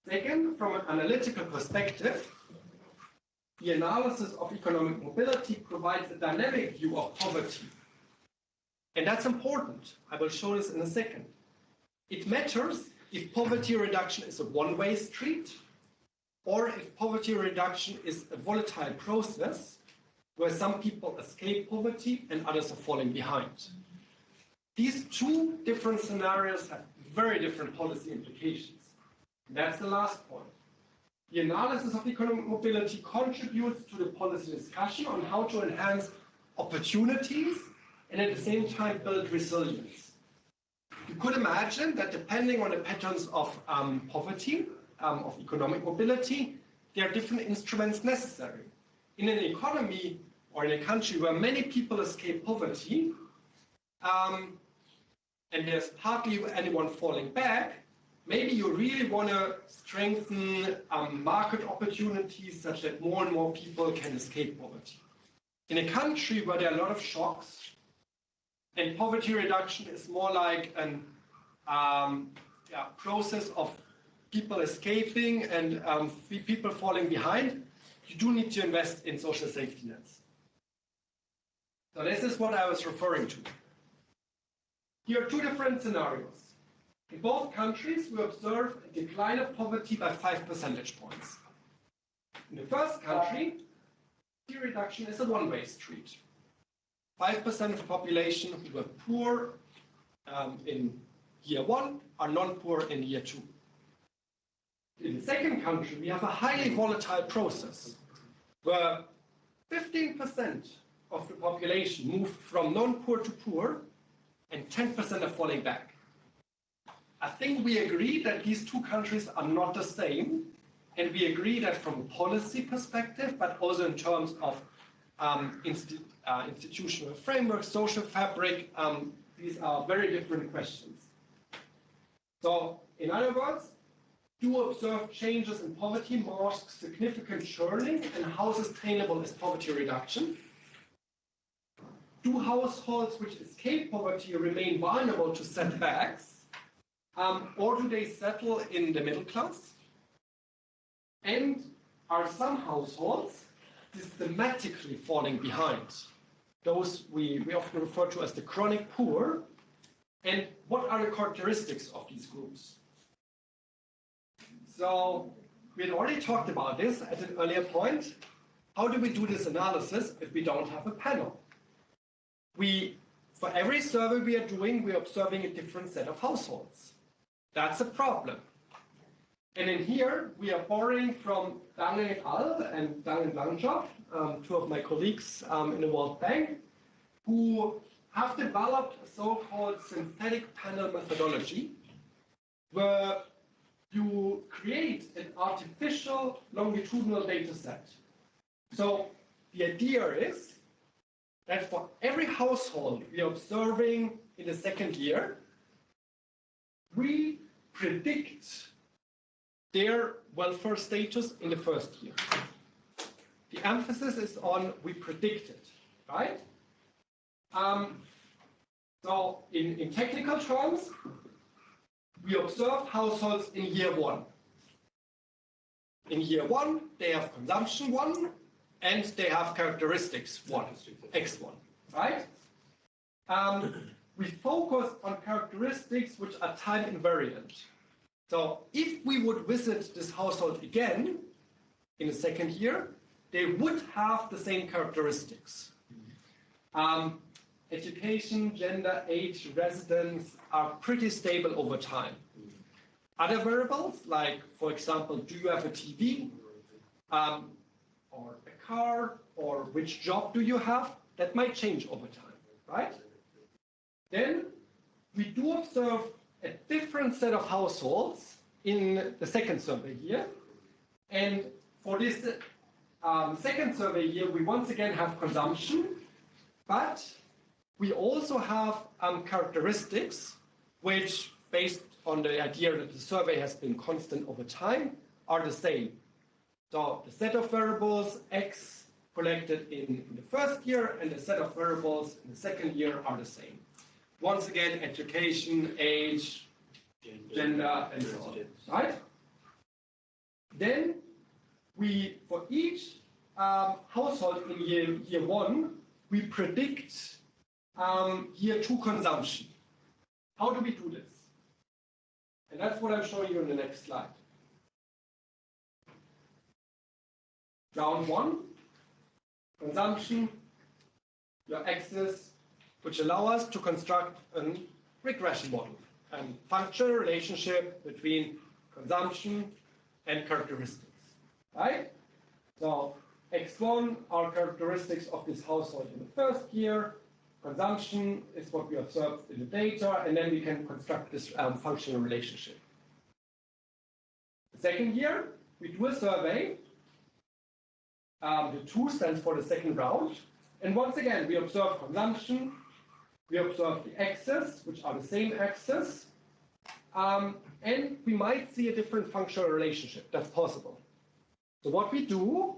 Second, from an analytical perspective, the analysis of economic mobility provides a dynamic view of poverty. And that's important. I will show this in a second. It matters if poverty reduction is a one-way street or if poverty reduction is a volatile process where some people escape poverty and others are falling behind. These two different scenarios have very different policy implications. That's the last point. The analysis of economic mobility contributes to the policy discussion on how to enhance opportunities and at the same time build resilience. You could imagine that depending on the patterns of poverty, of economic mobility, there are different instruments necessary. In an economy or in a country where many people escape poverty, and there's hardly anyone falling back, maybe you really want to strengthen market opportunities such that more and more people can escape poverty. In a country where there are a lot of shocks, and poverty reduction is more like an process of people escaping and people falling behind, you do need to invest in social safety nets. So this is what I was referring to. Here are two different scenarios. In both countries, we observe a decline of poverty by 5 percentage points. In the first country, the reduction is a one-way street. 5% of the population who were poor in year one are non-poor in year two. In the second country, we have a highly volatile process where 15% of the population moved from non-poor to poor and 10% are falling back. I think we agree that these two countries are not the same, and we agree that from a policy perspective, but also in terms of institutional framework, social fabric, these are very different questions. So, in other words, do observe changes in poverty mask significant churning, and how sustainable is poverty reduction? Do households which escape poverty remain vulnerable to setbacks, or do they settle in the middle class? And are some households systematically falling behind? Those we often refer to as the chronic poor. And what are the characteristics of these groups? So we had already talked about this at an earlier point. How do we do this analysis if we don't have a panel? For every survey we are doing, we are observing a different set of households. That's a problem. And in here, we are borrowing from Dange et al. And Dange Blanchard, two of my colleagues in the World Bank, who have developed a so-called synthetic panel methodology, where you create an artificial longitudinal data set. So the idea is that for every household we are observing in the second year, we predict their welfare status in the first year. The emphasis is on we predict it, right? So in technical terms, we observe households in year one. In year one, they have consumption one, and they have characteristics one, X1, right? We focus on characteristics which are time invariant. So if we would visit this household again in the second year, they would have the same characteristics. Education, gender, age, residence are pretty stable over time. Other variables, like, for example, do you have a TV, or a car, or which job do you have, that might change over time. right? Then we do observe a different set of households in the second survey here. And for this second survey here, we once again have consumption, but we also have characteristics which, based on the idea that the survey has been constant over time, are the same. So the set of variables X collected in the first year and the set of variables in the second year are the same. Once again, education, age, gender, and so on, right? Then we, for each household in year 1, we predict year 2 consumption. How do we do this? And that's what I'm showing you in the next slide. Round 1, consumption, your axis, which allow us to construct a regression model, a functional relationship between consumption and characteristics, right? So X1 are characteristics of this household in the first year, consumption is what we observed in the data, and then we can construct this functional relationship. The second year, we do a survey. The 2 stands for the second round. And once again, we observe consumption, we observe the axes, which are the same axes, and we might see a different functional relationship. That's possible. So what we do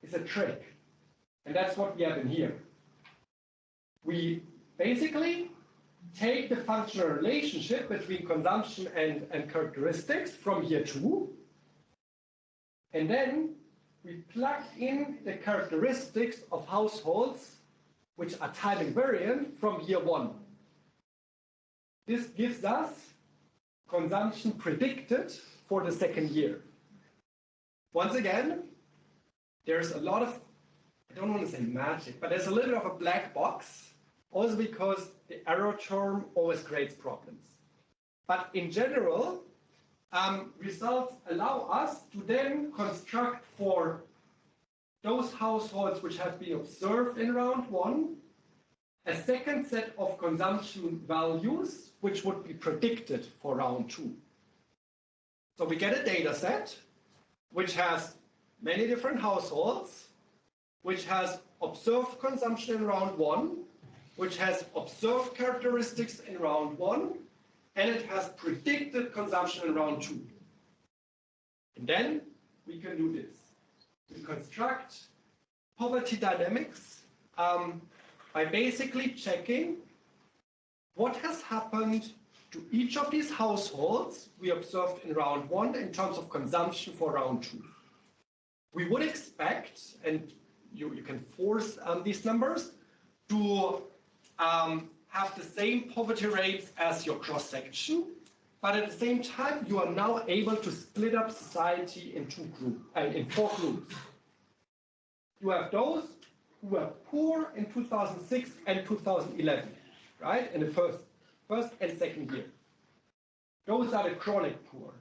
is a trick, and that's what we have in here. We basically take the functional relationship between consumption and characteristics from year 2, and then we plug in the characteristics of households which are time invariant from year 1. This gives us consumption predicted for the second year. Once again, there's a lot of, I don't want to say magic, but there's a little bit of a black box, also because the error term always creates problems. But in general, results allow us to then construct for those households which have been observed in round 1, a second set of consumption values which would be predicted for round 2. So we get a data set which has many different households, which has observed consumption in round 1, which has observed characteristics in round 1, and it has predicted consumption in round 2. And then we can do this. We construct poverty dynamics by basically checking what has happened to each of these households we observed in round 1 in terms of consumption for round 2. We would expect, and you can force these numbers, to have the same poverty rates as your cross-section, but at the same time, you are now able to split up society in 4 groups. You have those who were poor in 2006 and 2011, right? In the first and second year. Those are the chronic poor.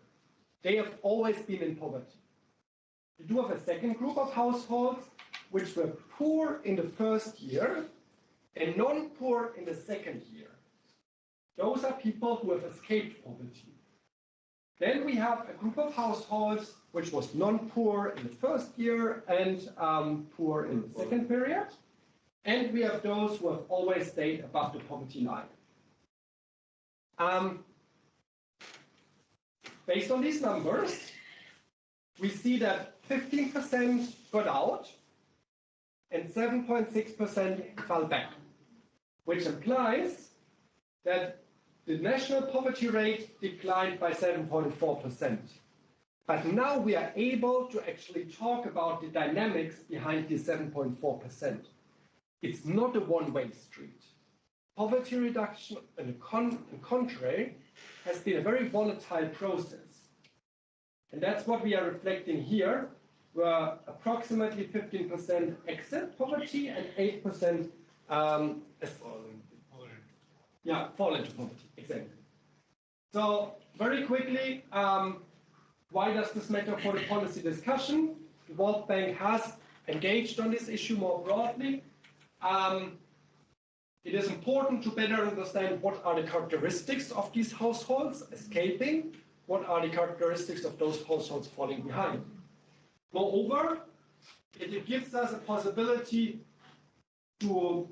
They have always been in poverty. You do have a second group of households which were poor in the first year and non-poor in the second year. Those are people who have escaped poverty. Then we have a group of households which was non-poor in the first year and poor in the second period. And we have those who have always stayed above the poverty line. Based on these numbers, we see that 15% got out and 7.6% fell back, which implies that the national poverty rate declined by 7.4%. But now we are able to actually talk about the dynamics behind the 7.4%. It's not a one-way street. Poverty reduction, on the contrary, has been a very volatile process. And that's what we are reflecting here, where approximately 15% exit poverty and 8% fall into poverty, exactly. So very quickly, why does this matter for the policy discussion? The World Bank has engaged on this issue more broadly. it is important to better understand what are the characteristics of these households escaping, what are the characteristics of those households falling behind. Moreover, it gives us a possibility to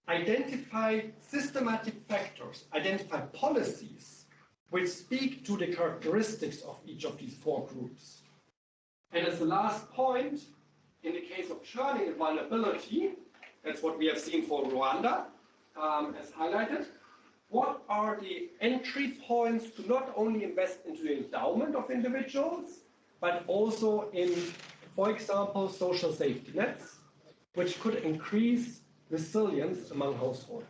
identify systematic factors, identify policies which speak to the characteristics of each of these four groups. And as the last point, in the case of churning and vulnerability, that's what we have seen for Rwanda, as highlighted, what are the entry points to not only invest into the endowment of individuals, but also in, for example, social safety nets, which could increase resilience among households.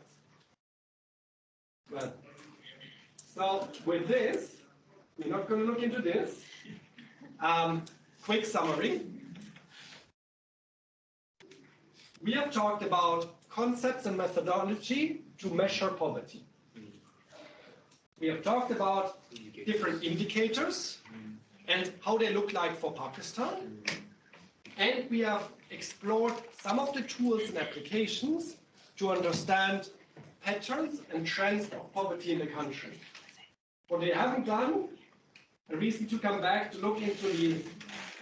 Well, so with this, we're not going to look into this. Quick summary. We have talked about concepts and methodology to measure poverty. We have talked about different indicators and how they look like for Pakistan. And we have explored some of the tools and applications to understand patterns and trends of poverty in the country. What we haven't done, a reason to come back to look into the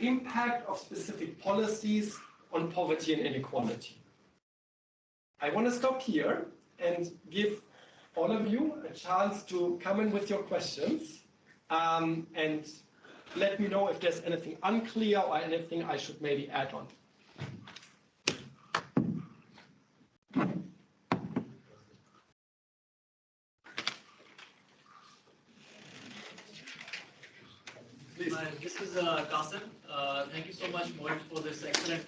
impact of specific policies on poverty and inequality. I want to stop here and give all of you a chance to come in with your questions and let me know if there's anything unclear or anything I should maybe add on. This is Qasim. Thank you so much, Moritz, for this excellent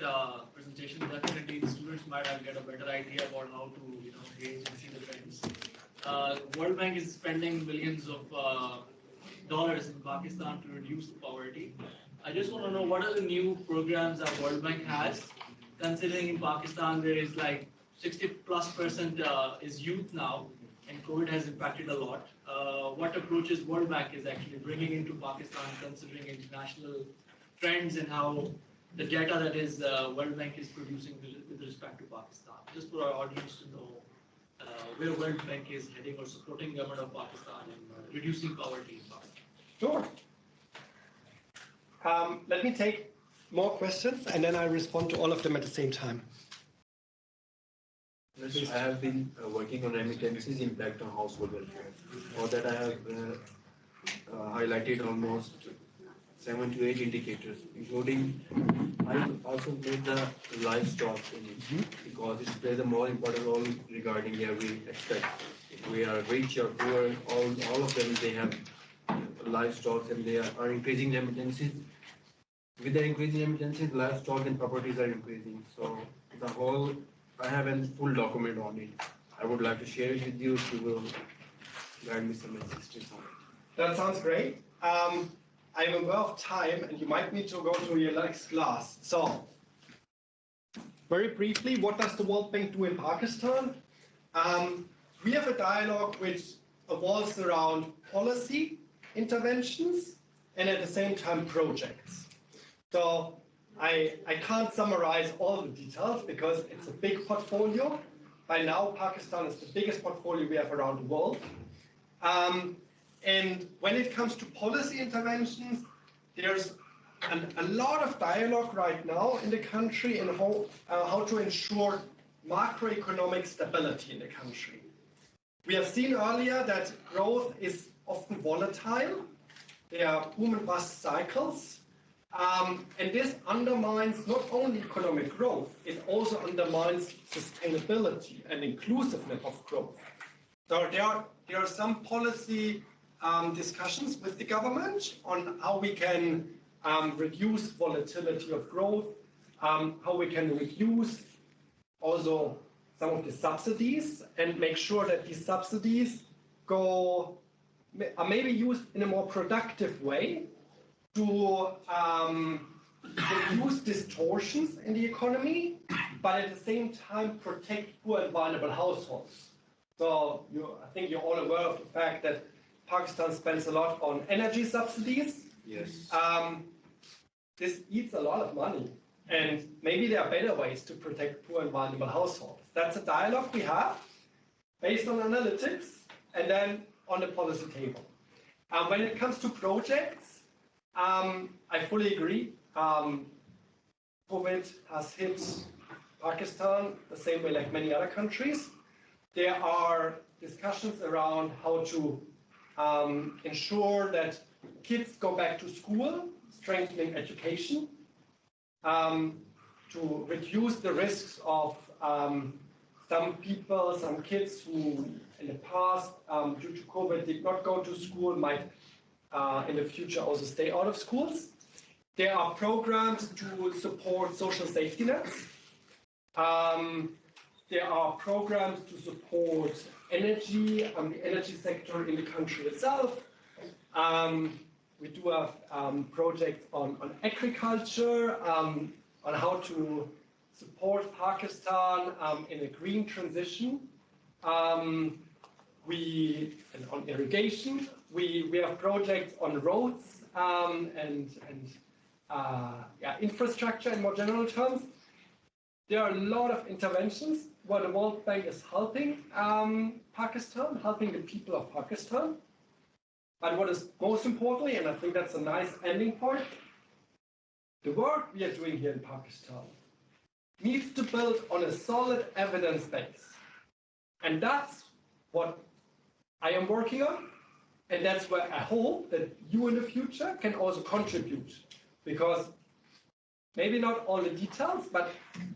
presentation. Definitely, the students might have get a better idea about how to, gauge and see the trends. World Bank is spending millions of dollars in Pakistan to reduce poverty. I just want to know what are the new programs that World Bank has, considering in Pakistan there is like 60+% is youth now, and COVID has impacted a lot. What approaches World Bank is actually bringing into Pakistan, considering international trends and how the data that is World Bank is producing with respect to Pakistan, just for our audience to know where World Bank is heading or supporting government of Pakistan and reducing poverty in Pakistan. Sure. Let me take more questions and then I'll respond to all of them at the same time. I have been working on remittances impact on household welfare. For that I have highlighted almost 7 to 8 indicators, including I also made the livestock in it because it plays a more important role regarding every aspect. If we are rich or poor, all of them, they have livestock and they are increasing remittances. With the increasing remittances, livestock and properties are increasing. So the whole, I have a full document on it. I would like to share it with you if you will guide me some assistance on it. That sounds great. I'm aware of time and you might need to go to your next class. So, very briefly, what does the World Bank do in Pakistan? We have a dialogue which evolves around policy interventions and at the same time projects. So I can't summarize all the details because it's a big portfolio. By now, Pakistan is the biggest portfolio we have around the world. And when it comes to policy interventions, there's a lot of dialogue right now in the country in how to ensure macroeconomic stability in the country. We have seen earlier that growth is often volatile. There are boom and bust cycles. And this undermines not only economic growth, it also undermines sustainability and inclusiveness of growth. So there are some policy discussions with the government on how we can reduce volatility of growth, how we can reduce also some of the subsidies and make sure that these subsidies are maybe used in a more productive way to reduce distortions in the economy, but at the same time protect poor and vulnerable households. So I think you're all aware of the fact that Pakistan spends a lot on energy subsidies. Yes. This eats a lot of money. And maybe there are better ways to protect poor and vulnerable households. That's a dialogue we have based on analytics and then on the policy table. When it comes to projects, I fully agree. COVID has hit Pakistan the same way like many other countries. There are discussions around how to ensure that kids go back to school, strengthening education, to reduce the risks of some people, some kids who in the past, due to COVID, did not go to school, might in the future also stay out of schools. There are programs to support social safety nets. There are programs to support energy, the energy sector in the country itself. We do have projects on agriculture, on how to support Pakistan in a green transition. And on irrigation, we have projects on roads and infrastructure in more general terms. There are a lot of interventions where the World Bank is helping Pakistan, helping the people of Pakistan. But what is most importantly, and I think that's a nice ending point, the work we are doing here in Pakistan needs to build on a solid evidence base. And that's what I am working on. And that's where I hope that you in the future can also contribute. Because maybe not all the details, but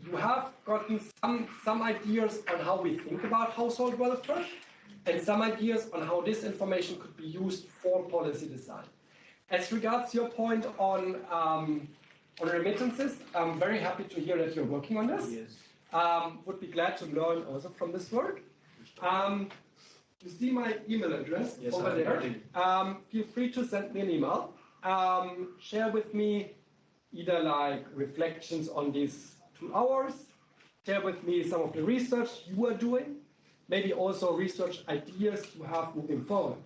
you have gotten some ideas on how we think about household welfare and some ideas on how this information could be used for policy design. As regards your point on remittances, I'm very happy to hear that you're working on this. Yes. Would be glad to learn also from this work. You see my email address over there. Feel free to send me an email. Share with me either like reflections on these 2 hours, share with me some of the research you are doing, maybe also research ideas you have moving forward.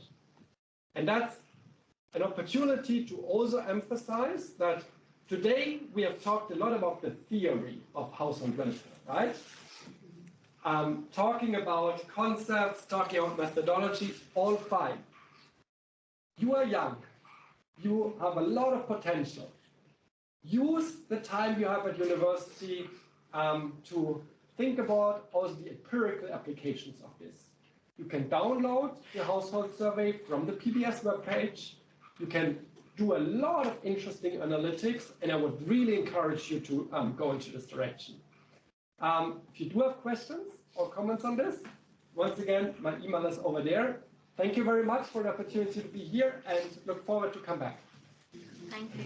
And that's an opportunity to also emphasize that today we have talked a lot about the theory of household welfare, right? Talking about concepts, talking about methodology, all fine. You are young. You have a lot of potential. Use the time you have at university to think about also the empirical applications of this. You can download the household survey from the PBS webpage. You can do a lot of interesting analytics, and I would really encourage you to go into this direction. If you do have questions or comments on this, once again, my email is over there. Thank you very much for the opportunity to be here, and look forward to come back. Thank you.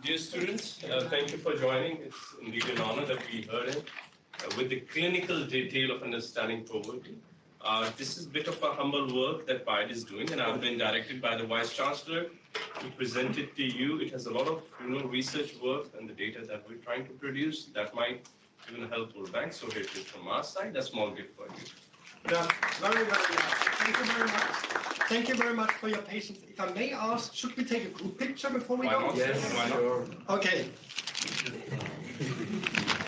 Dear students, thank you for joining. It's indeed an honor that we heard it with the clinical detail of understanding poverty. This is a bit of a humble work that PIDE is doing, and I've been directed by the Vice Chancellor to present it to you. It has a lot of research work and the data that we're trying to produce that might even help World Bank. So here it is from our side. A small gift for you. Yeah, very, very nice. Thank you very much. Thank you very much for your patience. If I may ask, should we take a group picture before we go? Yes, sure. Okay.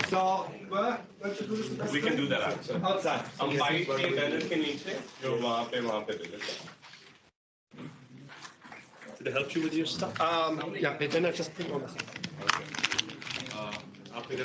So, where to do this? We can do that outside. Outside. हम bike के banner के नीचे जो वहाँ पे दे देते हैं. Did it help you with your stuff? Yeah, but then I just put on the